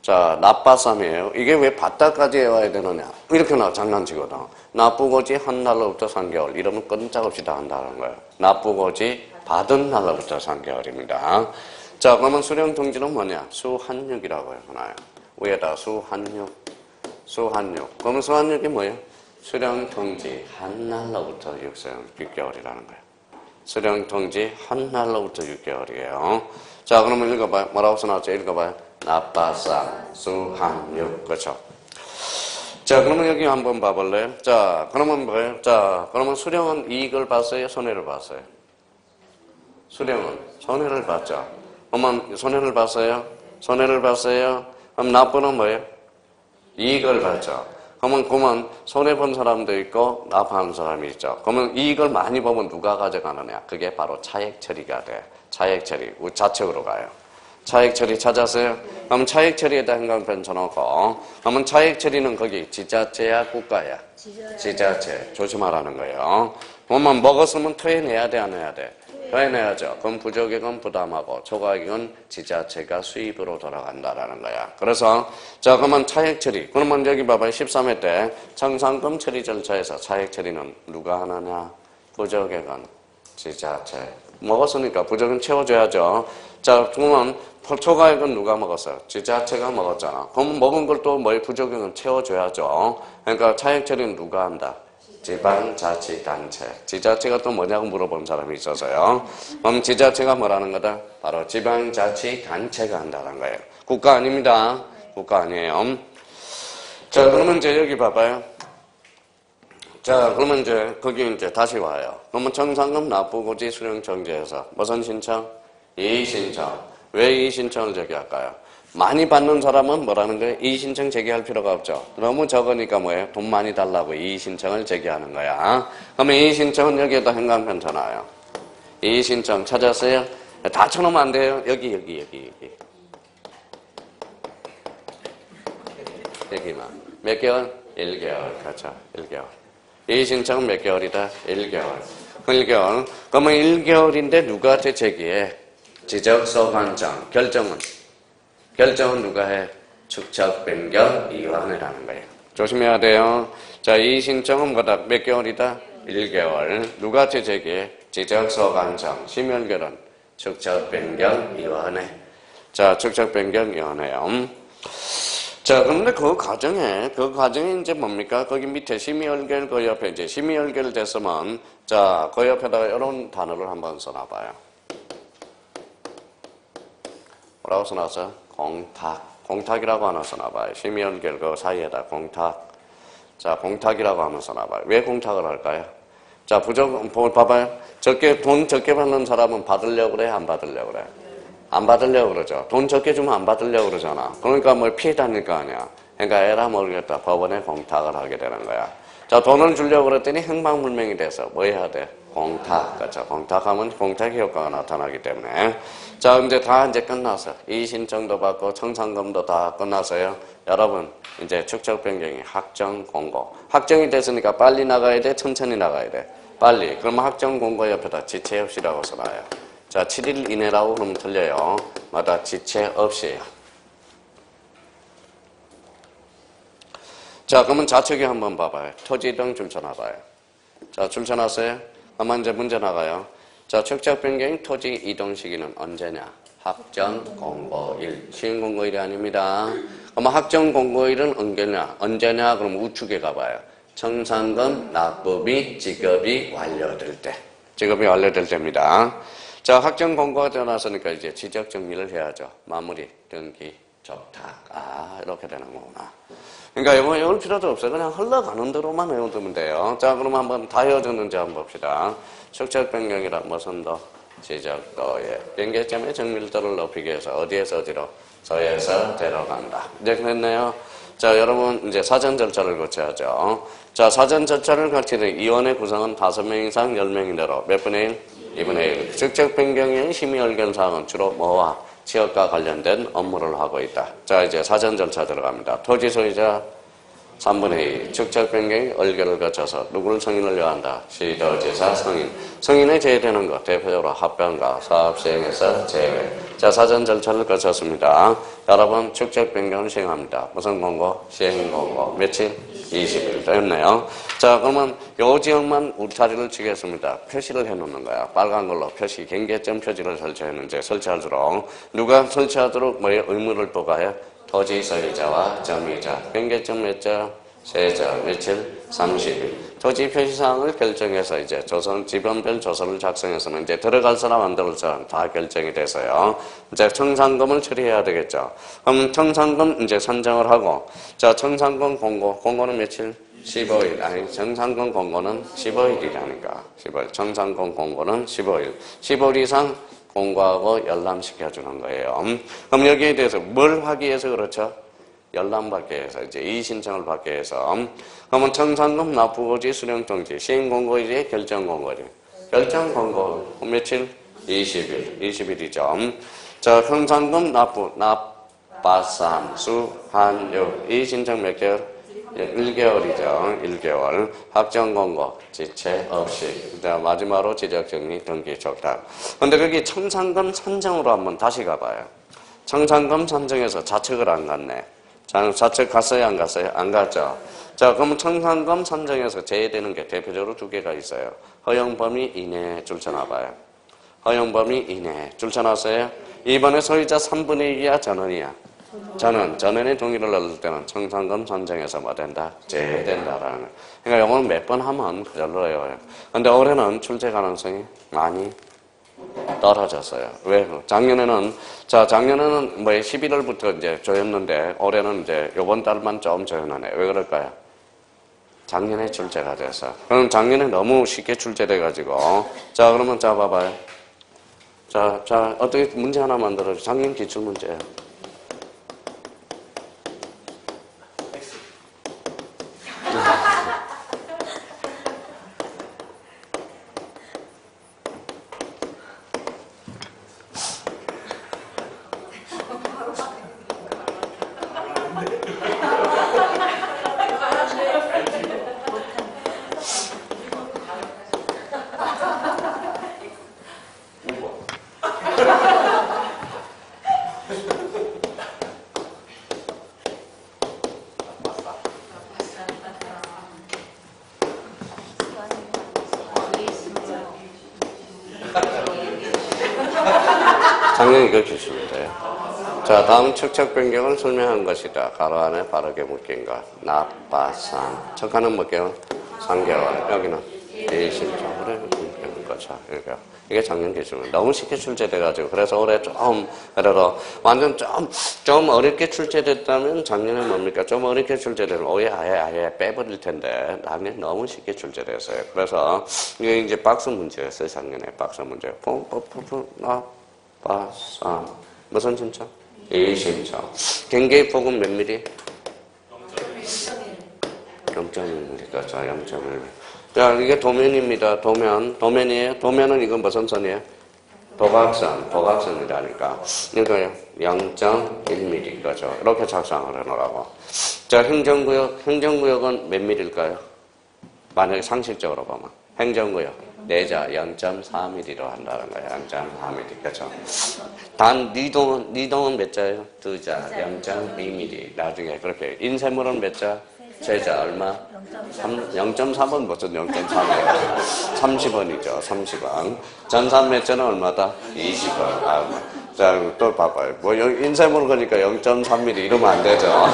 A: 자, 납부쌈이에요. 이게 왜 받다까지 외워야 되느냐? 이렇게 나와, 장난치거든. 납부고지 한 날로부터 3개월. 이러면 끈적없이 다 한다는 거예요. 납부고지 받은 날로부터 3개월입니다. 자, 그러면 수령통지는 뭐냐? 수한육이라고 해요. 위에다 수한육. 그러면 수한육이 뭐예요? 수령통지 한 날로부터 6개월이라는 거예요. 수령통지 한 날로부터 6개월이에요. 자, 그러면 읽어봐요. 뭐라고 써놨죠? 읽어봐요. 납부쌈, 수한육. 그렇죠? 자, 그러면 여기 한번 봐볼래요? 자, 그러면 뭐예요? 자, 그러면 수령은 이익을 봤어요? 손해를 봤어요? 수령은 손해를 봤죠. 그러면 손해를 봤어요? 손해를 봤어요? 그럼 납부는 뭐예요? 이익을 봤죠. 그러면 손해본 사람도 있고 납부하는 사람이 있죠. 그러면 이익을 많이 보면 누가 가져가느냐? 그게 바로 차액 처리가 돼. 차액 처리. 좌측으로 가요. 차액 처리 찾았어요? 그럼 차액 처리에다 행강편 쳐놓고, 그러면 차액 처리는 거기 지자체야, 국가야? 지자체. 조심하라는 거예요. 그러면 먹었으면 토해내야 돼, 안 해야 돼? 토해내야죠. 그럼 부족액은 부담하고 초과액은 지자체가 수입으로 돌아간다라는 거야. 그래서 자, 그러면 차액 처리. 그러면 여기 봐봐요. 13회 때 청산금 처리 절차에서 차액 처리는 누가 하느냐? 부족액은 지자체. 먹었으니까 부족은 채워줘야죠. 자, 그러면 초과액은 누가 먹었어요? 지자체가 먹었잖아. 그럼 먹은 걸 또 뭐에 부족액은 채워줘야죠. 그러니까 차액 처리는 누가 한다? 지방자치단체. 지자체가 또 뭐냐고 물어본 사람이 있어서요. 그럼 지자체가 뭐라는 거다? 바로 지방자치단체가 한다는 거예요. 국가 아닙니다. 국가 아니에요. 자, 그러면 이제 여기 봐봐요. 자, 그러면 이제 거기 이제 다시 와요. 그러면 청산금 납부고지 수령청지에서 무슨 신청? 이의신청. 왜 이의신청을 제기할까요? 많이 받는 사람은 뭐라는 거예요? 이의신청 제기할 필요가 없죠. 너무 적으니까 뭐예요? 돈 많이 달라고 이의신청을 제기하는 거야. 그러면 이의신청은 여기에다 행강편 쳐놔요. 이의신청 찾았어요? 다 쳐놓으면 안 돼요. 여기. 여기만. 몇 개월? 1개월. 그렇죠. 1개월. 이의신청은 몇 개월이다? 1개월. 1개월. 그러면 1개월인데 누가 대책이에? 지적소관청. 결정은 누가 해? 축척변경위원회라는 거예요. 조심해야 돼요. 자, 이의신청은 뭐다? 몇 개월이다? 1개월. 누가 제기해? 지적소관청. 심의결은 축척변경위원회. 자, 축척변경위원회요. 자, 그런데 그 과정에 이제 뭡니까? 거기 밑에 심의결 그 옆에 이제 심의결 됐으면, 자, 그 옆에다가 이런 단어를 한번 써놔봐요. 뭐라고 써놨어? 공탁이라고 하나 써놔봐요. 심의결 그 사이에다 공탁. 자, 공탁이라고 하면 써놔봐요. 왜 공탁을 할까요? 자, 봐봐요. 돈 적게 받는 사람은 받으려고 그래? 안 받으려고 그래? 안 받으려고 그러죠. 돈 적게 주면 안 받으려고 그러잖아. 그러니까 뭘 피해 다닐 거 아니야. 그러니까 에라 모르겠다. 법원에 공탁을 하게 되는 거야. 자, 돈을 주려고 그랬더니 행방불명이 돼서 뭐 해야 돼? 공탁. 그렇죠. 공탁하면 공탁의 효과가 나타나기 때문에. 자, 이제 다 끝났어. 이의신청도 받고 청산금도 다 끝났어요. 여러분, 이제 축척변경이 확정 공고. 확정이 됐으니까 빨리 나가야 돼? 천천히 나가야 돼? 빨리. 그러면 확정 공고 옆에다 지체 없이라고 써놔요. 자, 7일 이내라고 그러면 틀려요. 마다 지체 없이요. 자, 그러면 좌측에 한번 봐봐요. 토지 등 줄쳐놔봐요. 자, 줄쳐놨어요? 그러면 이제 문제 나가요. 자, 축척변경 토지 이동 시기는 언제냐? 확정 공고일. 시행 공고일이 아닙니다. 그러면 확정 공고일은 언제냐? 그럼 우측에 가봐요. 청산금 납부비 지급이 완료될 때. 지급이 완료될 때입니다. 자, 확정 공고가 되어났으니까 이제 지적 정리를 해야죠. 마무리, 등기, 접탁. 아, 이렇게 되는 거구나. 그러니까 이거 외울 필요도 없어요. 그냥 흘러가는 대로만 외우면 돼요. 자, 그럼 한번 다 헤어졌는지 한번 봅시다. 축척변경이란 무슨 도? 지적도의 변개점의 정밀도를 높이기 위해서 어디에서 어디로? 서에서 데려간다. 이제 됐네요. 자, 여러분 이제 사전 절차를 거쳐야죠. 자, 사전 절차를 거치는 위원회 구성은 5명 이상 10명 이내로 몇 분의 1? 2분의 1. 축척변경의 심의의견사항은 주로 뭐와 지역과 관련된 업무를 하고 있다. 자, 이제 사전 절차 들어갑니다. 토지 소유자 3분의 2. 축척변경의 의결을 거쳐서 누구를 승인을 요한다? 시도지사 승인. 승인에 제외되는 것, 대표적으로 합병과 사업 시행에서 제외. 자, 사전 절차를 거쳤습니다. 여러분, 축척변경을 시행합니다. 무슨 공고? 시행 공고. 며칠? 20일 됐네요. 자, 그러면 요 지역만 울타리를 치겠습니다. 표시를 해놓는 거야. 빨간 걸로 표시, 경계점 표지를 설치했는지 설치하도록. 누가 설치하도록 뭐에 의무를 부과해? 토지 소유자와 점유자. 경계점 몇 자? 세 자. 며칠? 30일. 토지 표시사항을 결정해서 이제 지번별 조서를 작성해서는 이제 들어갈 사람 안 들어갈 사람 다 결정이 돼서요. 이제 청산금을 처리해야 되겠죠. 그럼 청산금 이제 산정을 하고, 자, 청산금 공고는 며칠? 15일. 아니, 청산금 공고는 15일이라니까. 15일. 청산금 공고는 15일. 15일 이상 공고하고 열람시켜주는 거예요. 그럼 여기에 대해서 뭘 하기 위해서 그렇죠? 열람받기 위해서, 이제 이의신청을 받기 위해서. 그러면 청산금 납부고지 수령통지, 시행공고일이 결정공고일. 결정공고, 며칠? 20일이죠. 자, 청산금 납부삼, 수한유, 이의신청 몇 개월? 1개월이죠. 1개월. 확정공고, 지체 없이. 자, 마지막으로 지적정리, 등기, 족탁. 근데 거기 청산금 산정으로 한번 다시 가봐요. 청산금 산정에서 좌측을 안 갔네. 좌측 갔어요? 안 갔어요? 안 갔죠. 자, 그럼 청산금 산정에서 제외되는 게 대표적으로 2개가 있어요. 허용범위 이내에 줄쳐놔봐요. 허용범위 이내에 줄쳐놨어요? 이번에 소유자 3분의 1이야? 전원이야? 전원의 동의를 얻을 때는 청산금 산정에서 뭐 된다? 제외된다라는 거예요. 그러니까 이거는 몇 번 하면 그절로 외워요. 근데 올해는 출제 가능성이 많이 떨어졌어요. 왜? 작년에는 뭐 11월부터 이제 조였는데 올해는 이제 요번 달만 좀 조연하네. 왜 그럴까요? 작년에 출제가 돼서. 그럼 작년에 너무 쉽게 출제돼가지고. 자, 그러면 자, 봐봐요. 자, 어떻게 문제 하나 만들어줘. 작년 기출문제예요. 작년 이거 기술면 돼요. 자, 다음 축척 변경을 설명한 것이다. 가로 안에 바르게 묶인 것. 나빠상. 척하는 뭐게요? 3개월. 여기는 일심청. 그래, 묶이는 거죠. 이게 작년 기술면 너무 쉽게 출제돼가지고. 그래서 올해 좀, 그래도 완전 좀 어렵게 출제됐다면 작년에 뭡니까? 좀 어렵게 출제되면 올해 아예 빼버릴 텐데. 작년 너무 쉽게 출제됐어요. 그래서 이게 이제 박스 문제였어요. 작년에 박스 문제. 나빠상. 무슨 심청? 일심청. 경계의 폭은 몇 미리? 0.1mm. 그렇죠. 0.1mm. 자, 이게 도면입니다. 도면이에요. 도면은 이건 무슨 선이에요? 도각선이라니까. 이거요. 0.1mm. 그죠. 이렇게 작성을 해놓으라고. 자, 행정구역은 몇 mm일까요? 만약에 상식적으로 보면. 행정구역. 내자 0.4mm로 한다는 거예요. 0.4mm. 그렇죠. 단 니동은 몇 자예요? 두 자. 0.2mm. 나중에 그렇게. 인쇄물은 몇 자? 세 자. 얼마? 0.3원 무슨 0.3이에요? 30원이죠. 30원. 전산 몇 자는 얼마다? 20원. 자, 또 봐봐요. 뭐 인쇄물 그러니까 0.3mm 이러면 안 되죠.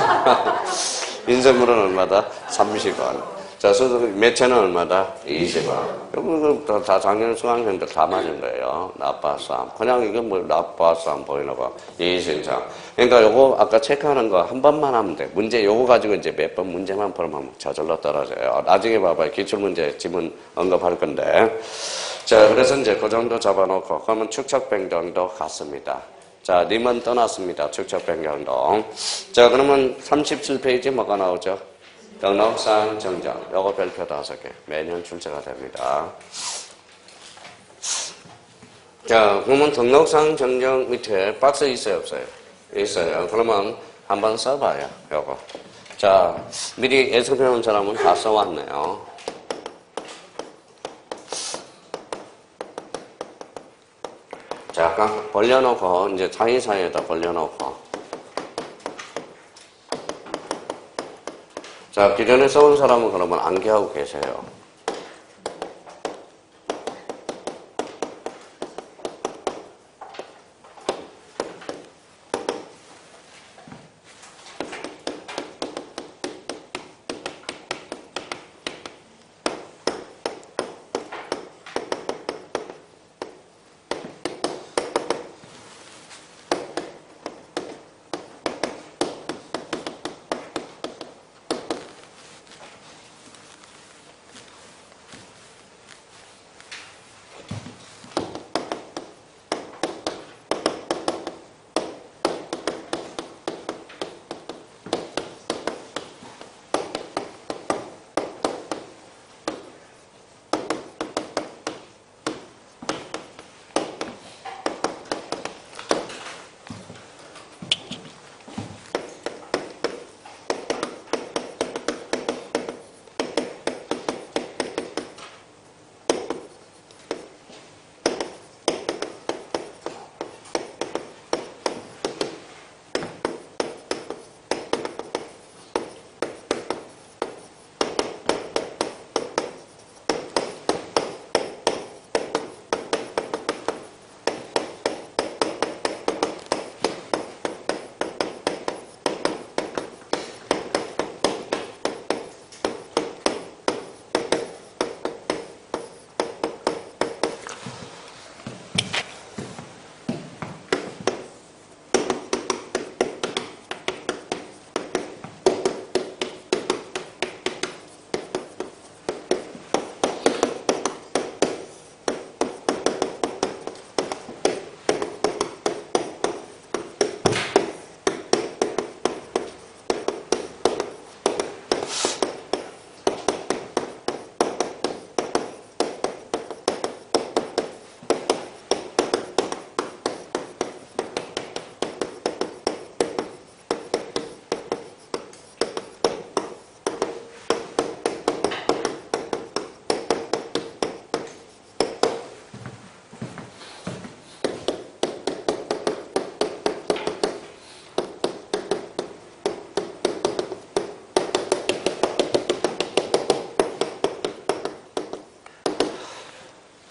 A: 인쇄물은 얼마다? 30원. 자, 매체는 얼마다? 20원. 이거 다 작년 수강생들 다 맞은 거예요. 나빠싸움. 그냥 이게 뭐 나빠싸움 보이는 거. 이신청. 그러니까 요거 아까 체크하는 거 한 번만 하면 돼. 문제 요거 가지고 이제 몇 번 문제만 풀면 저절로 떨어져요. 나중에 봐봐요. 기출문제 지문 언급할 건데. 자, 그래서 이제 그 정도 잡아놓고 그러면 축척 변경도 같습니다. 자, 님은 떠났습니다. 축척 변경도. 자, 그러면 37페이지 뭐가 나오죠? 등록상 정정. 요거 별표 5개. 매년 출제가 됩니다. 자, 그러면 등록상 정정 밑에 박스 있어요, 없어요? 있어요. 그러면 한번 써봐요, 요거. 자, 미리 예습해온 사람은 다 써왔네요. 자, 아까 벌려놓고, 이제 사이사이에다 벌려놓고. 자, 기존에 써온 사람은 그러면 암기하고 계세요.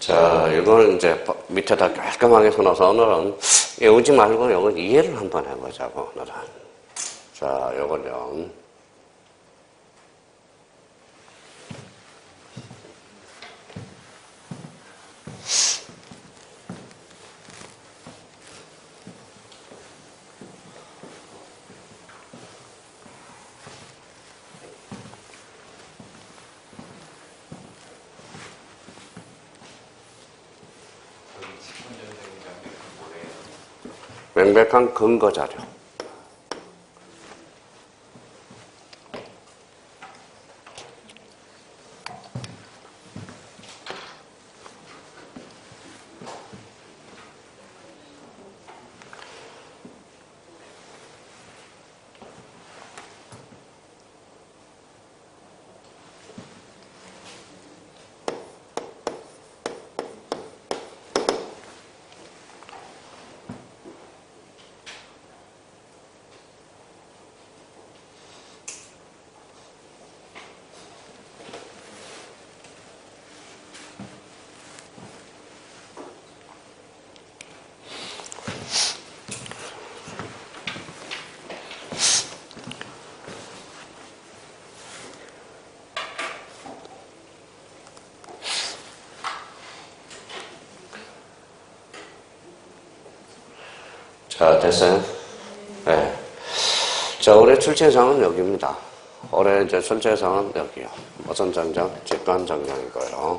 A: 자, 이걸 이제 밑에다 깔끔하게 써놔서 오늘은 외우지 말고 요거 이해를 한번 해보자고, 오늘은. 자, 요거요. 명백한 근거 자료. 자, 됐어요? 네. 자, 올해 출제상은 여기입니다. 올해 이제 출제상은 여기요. 무슨 정정? 직관정정이고요.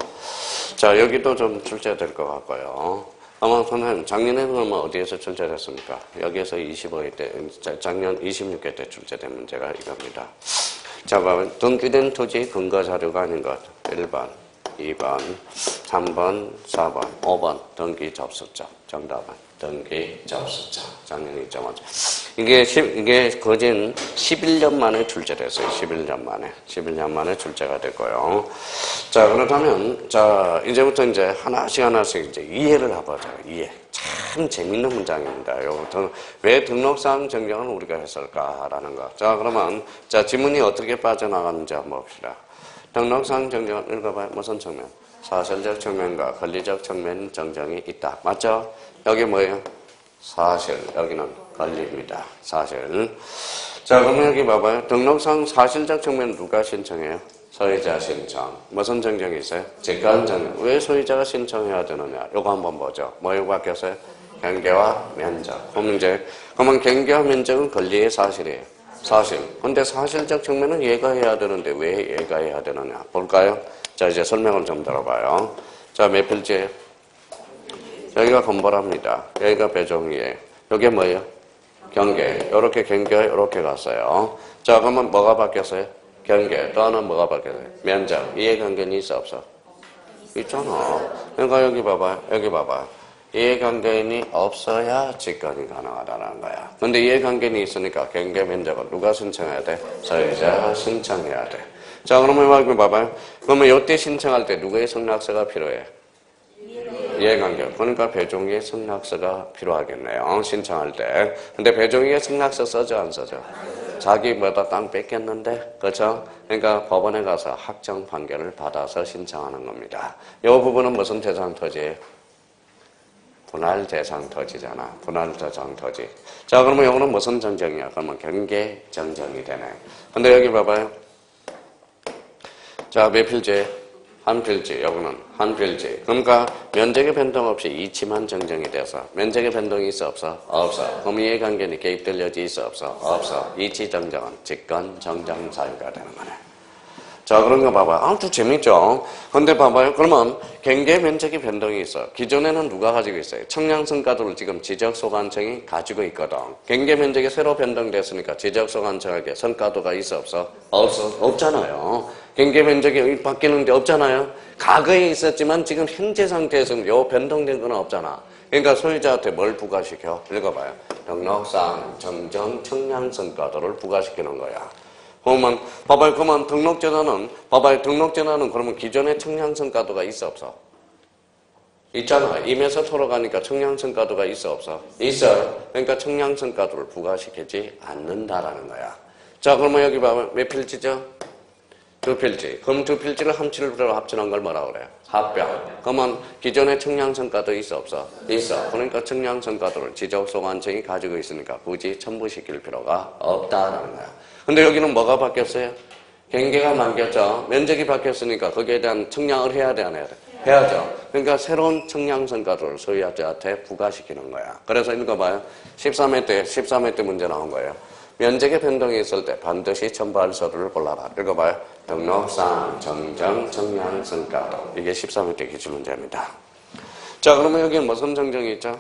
A: 자, 여기도 좀 출제될 것 같고요. 아마 선생님, 작년에는 어디에서 출제됐습니까? 여기에서 25회 때, 작년 26회 때 출제된 문제가 이겁니다. 자, 봐봐. 등기된 토지 근거 자료가 아닌 것. 1번, 2번, 3번, 4번, 5번. 등기 접수자. 정답은 등기 접수자. 작년 2.5점. 이게 거진 11년 만에 출제됐어요. 11년 만에. 11년 만에 출제가 됐고요. 자, 그렇다면, 자, 이제부터 이제 하나씩 이제 이해를 해보자. 이해. 참 재밌는 문장입니다. 왜 등록상 정정을 우리가 했을까라는 거. 자, 그러면, 자, 지문이 어떻게 빠져나가는지 한번 봅시다. 등록상 정정을 읽어봐요. 무슨 측면? 사실적 측면과 권리적 측면 정정이 있다. 맞죠? 여기 뭐예요? 사실. 여기는 권리입니다. 사실. 자, 그러면 여기 봐봐요. 등록상 사실적 측면 누가 신청해요? 소유자 신청. 무슨 정정이 있어요? 직관정정. 왜 소유자가 신청해야 되느냐? 요거 한번 보죠. 뭐에 바뀌었어요? 경계와 면적. 그럼 이제, 그러면 경계와 면적은 권리의 사실이에요. 사실. 근데 사실적 측면은 얘가 해야 되는데 왜 얘가 해야 되느냐? 볼까요? 자, 이제 설명을 좀 들어봐요. 자, 몇 필지예요? 여기가 건보랍니다. 여기가 배종이에요. 여기 뭐예요? 경계. 요렇게 경계가 요렇게 갔어요. 자, 그러면 뭐가 바뀌었어요? 경계. 또 하나 뭐가 바뀌었어요? 면적. 이해관계는 있어 없어? 있잖아. 그러니까 여기 봐봐요. 여기 봐봐요. 이해관계인이 없어야 직관이 가능하다는 거야. 근데 이해관계인이 있으니까 경계 면적을 누가 신청해야 돼? 소유자가 신청해야 돼. 자, 그러면 여기 봐봐요. 그러면 요때 신청할 때 누구의 승낙서가 필요해? 이해관계. 그러니까 배종의 승낙서가 필요하겠네요. 신청할 때. 근데 배종의 승낙서 써져 안 써져? 자기보다 땅 뺏겼는데, 그렇죠? 그러니까 법원에 가서 확정 판결을 받아서 신청하는 겁니다. 이 부분은 무슨 대상 토지예요? 분할 대상 토지잖아. 분할 대상 토지. 자, 그러면 이거는 무슨 정정이야? 그러면 경계 정정이 되네. 근데 여기 봐봐요. 자, 몇 필지? 한 필지. 여기는 한 필지. 그러니까 면적의 변동 없이 이치만 정정이 돼서 면적의 변동이 있어 없어? 없어. 그럼 이해관계는 개입될 여지 있어 없어? 없어. 이치 정정은 직권 정정 사유가 되는 거네. 자, 그런 거 봐봐요. 아주 재밌죠? 근데 봐봐요. 그러면 경계 면적의 변동이 있어. 기존에는 누가 가지고 있어요? 청량성가도를 지금 지적소관청이 가지고 있거든. 경계 면적이 새로 변동됐으니까 지적소관청에게 성가도가 있어 없어? 없어. 없잖아요. 경계 면적이 바뀌는 게 없잖아요. 과거에 있었지만 지금 현재 상태에서는 요 변동된 건 없잖아. 그러니까 소유자한테 뭘 부과시켜? 읽어봐요. 등록상 정정 청량성가도를 부과시키는 거야. 그러면 봐봐요. 그러면 등록재산은 봐봐요. 등록재산은 그러면 기존의 청량성가도가 있어 없어? 있잖아. 임에서 토로 가니까 청량성가도가 있어 없어? 있어요. 그러니까 청량성가도를 부과시키지 않는다라는 거야. 자, 그러면 여기 봐봐요. 몇 필지죠? 두 필지. 그럼 두 필지를 함치로 합치는 걸 뭐라고 그래요? 합병. 그러면 기존의 측량성과도 있어 없어? 있어. 그러니까 측량성과도를 지적소관청이 가지고 있으니까 굳이 첨부시킬 필요가 없다라는 거야. 근데 여기는 뭐가 바뀌었어요? 경계가 바뀌었죠. 면적이 바뀌었으니까 거기에 대한 측량을 해야 돼, 안 해야 돼? 해야죠. 그러니까 새로운 측량성과도를 소유자한테 부과시키는 거야. 그래서 읽어봐요. 13회 때 문제 나온 거예요. 면적의 변동이 있을 때 반드시 첨부할 서류를 골라라. 읽어봐요. 등록상, 정정, 측량성과도. 이게 13회 때 기출문제입니다. 자, 그러면 여기는 무슨 정정이 있죠?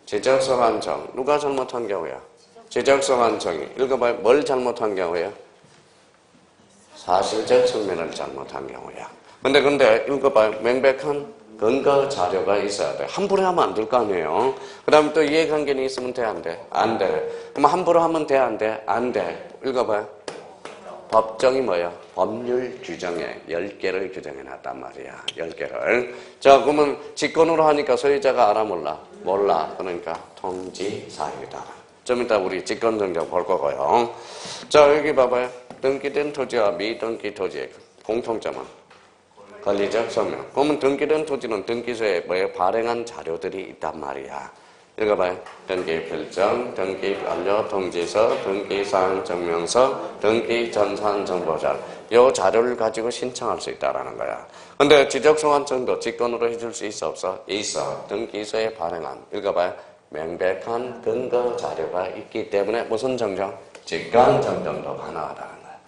A: 지적소관청. 누가 잘못한 경우야? 지적소관청이. 읽어봐요. 뭘 잘못한 경우야? 사실적 측면을 잘못한 경우야. 근데 읽어봐요. 명백한 근거 자료가 있어야 돼. 함부로 하면 안 될 거 아니에요. 그 다음에 또 이해관계는 있으면 돼, 안 돼? 안 돼. 그럼 함부로 하면 돼, 안 돼? 안 돼. 읽어봐요. 법정이 뭐야? 법률 규정에 10개를 규정해놨단 말이야. 10개를. 자, 그러면 직권으로 하니까 소유자가 알아, 몰라? 몰라. 그러니까 통지사유다. 좀 이따 우리 직권 정정 볼 거고요. 자, 여기 봐봐요. 등기된 토지와 미등기 토지의 공통점은 권리적 소명. 그러면 등기된 토지는 등기소에 뭐에 발행한 자료들이 있단 말이야. 읽어봐요. 등기필정, 등기완료 통지서, 등기사항 증명서, 등기전산정보자. 이 자료를 가지고 신청할 수 있다라는 거야. 근데 지적소관청도 직권으로 해줄 수 있어 없어? 있어. 등기소에 발행한. 읽어봐요. 명백한 근거 자료가 있기 때문에 무슨 정정? 직권 정정도 가능하다는 거야.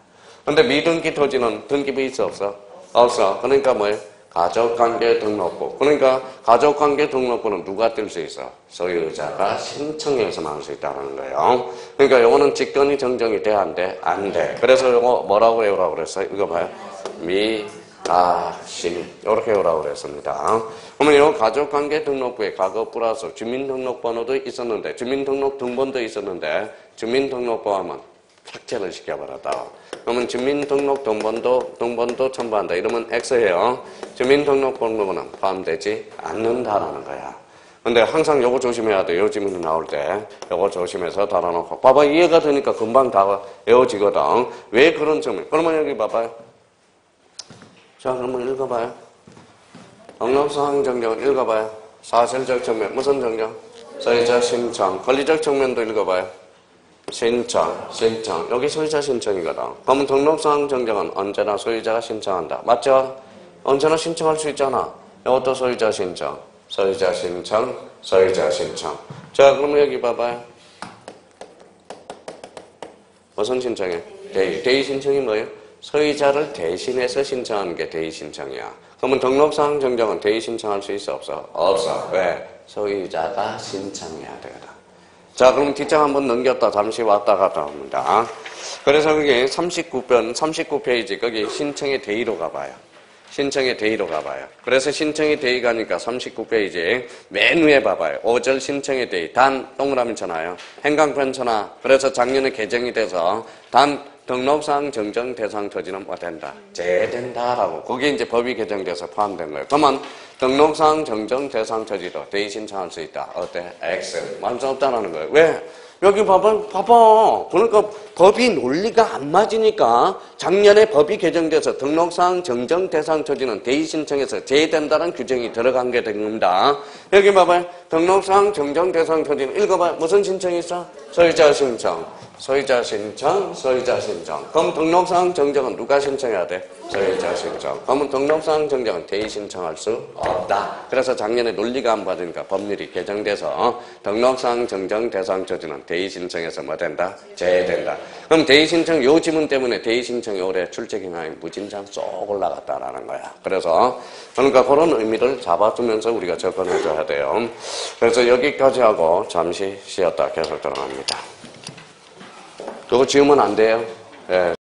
A: 근데 미등기 토지는 등기부 있어 없어? 없어. 그러니까 뭐예요? 가족관계 등록부. 그러니까 가족관계 등록부는 누가 뜰 수 있어? 소유자가 신청해서만 할 수 있다는 거예요. 그러니까 요거는 직권이 정정이 돼, 안 돼? 안 돼. 그래서 요거 뭐라고 외우라고 그랬어요? 이거 봐요. 미가심. 이렇게 외우라고 그랬습니다. 그러면 요 가족관계 등록부에 과거 플러스 주민등록번호도 있었는데, 주민등록 등본도 있었는데, 주민등록부 하면 삭제를 시켜버렸다. 그러면 주민등록 등본도 첨부한다. 이러면 X예요. 주민등록번호는 포함되지 않는다라는 거야. 근데 항상 요거 조심해야 돼. 요 질문이 나올 때 요거 조심해서 달아놓고. 봐봐. 이해가 되니까 금방 다 외워지거든. 왜 그런 점이? 그러면 여기 봐봐요. 자, 그러면 읽어봐요. 등록사항 정정 읽어봐요. 사실적 측면. 무슨 정정? 소유자 신청. 권리적 측면도 읽어봐요. 신청. 여기 소유자 신청이거든. 그러면 등록사항 정정은 언제나 소유자가 신청한다. 맞죠? 언제나 신청할 수 있잖아. 이것도 소유자 신청. 자, 그러면 여기 봐봐요. 무슨 신청해? 대의 신청이 뭐예요? 소유자를 대신해서 신청하는 게 대의 신청이야. 그러면 등록사항 정정은 대의 신청할 수 있어 없어? 없어. 왜? 소유자가 신청해야 되거든. 자, 그럼 뒷장 한번 넘겼다 잠시 왔다 갔다 합니다. 그래서 그게 39페이지 거기 신청의 대의로 가봐요. 그래서 신청의 대의 가니까 39페이지 맨 위에 봐봐요. 5절 신청의 대의. 단 동그라미 쳐놔요. 행강편 쳐놔. 그래서 작년에 개정이 돼서 단 등록사항 정정 대상 토지는 뭐 된다? 제된다라고. 그게 이제 법이 개정돼서 포함된 거예요. 그러면 등록사항 정정 대상 토지도 대의 신청할 수 있다. 어때? X. 완전 없다라는 거예요. 왜? 여기 봐봐. 그러니까 법이 논리가 안 맞으니까 작년에 법이 개정돼서 등록사항 정정 대상 토지는 대의 신청에서 제외된다는 규정이 들어간 게 된 겁니다. 여기 봐봐요. 등록사항 정정 대상 토지는 읽어봐요. 무슨 신청이 있어? 소유자 신청. 그럼 등록사항 정정은 누가 신청해야 돼? 소유자 신청. 그러면 등록사항 정정은 대의 신청할 수 없다. 그래서 작년에 논리가 안 맞으니까 법률이 개정돼서 등록사항 정정 대상 토지는 대의 신청에서 뭐 된다? 제외된다. 그럼 대의 신청 요 지문 때문에 대의 신청이 올해 출제기간이 무진장 쏙 올라갔다라는 거야. 그래서 그러니까 그런 의미를 잡아두면서 우리가 접근해줘야 돼요. 그래서 여기까지 하고 잠시 쉬었다 계속 들어갑니다. 그거 지우면 안 돼요. 예.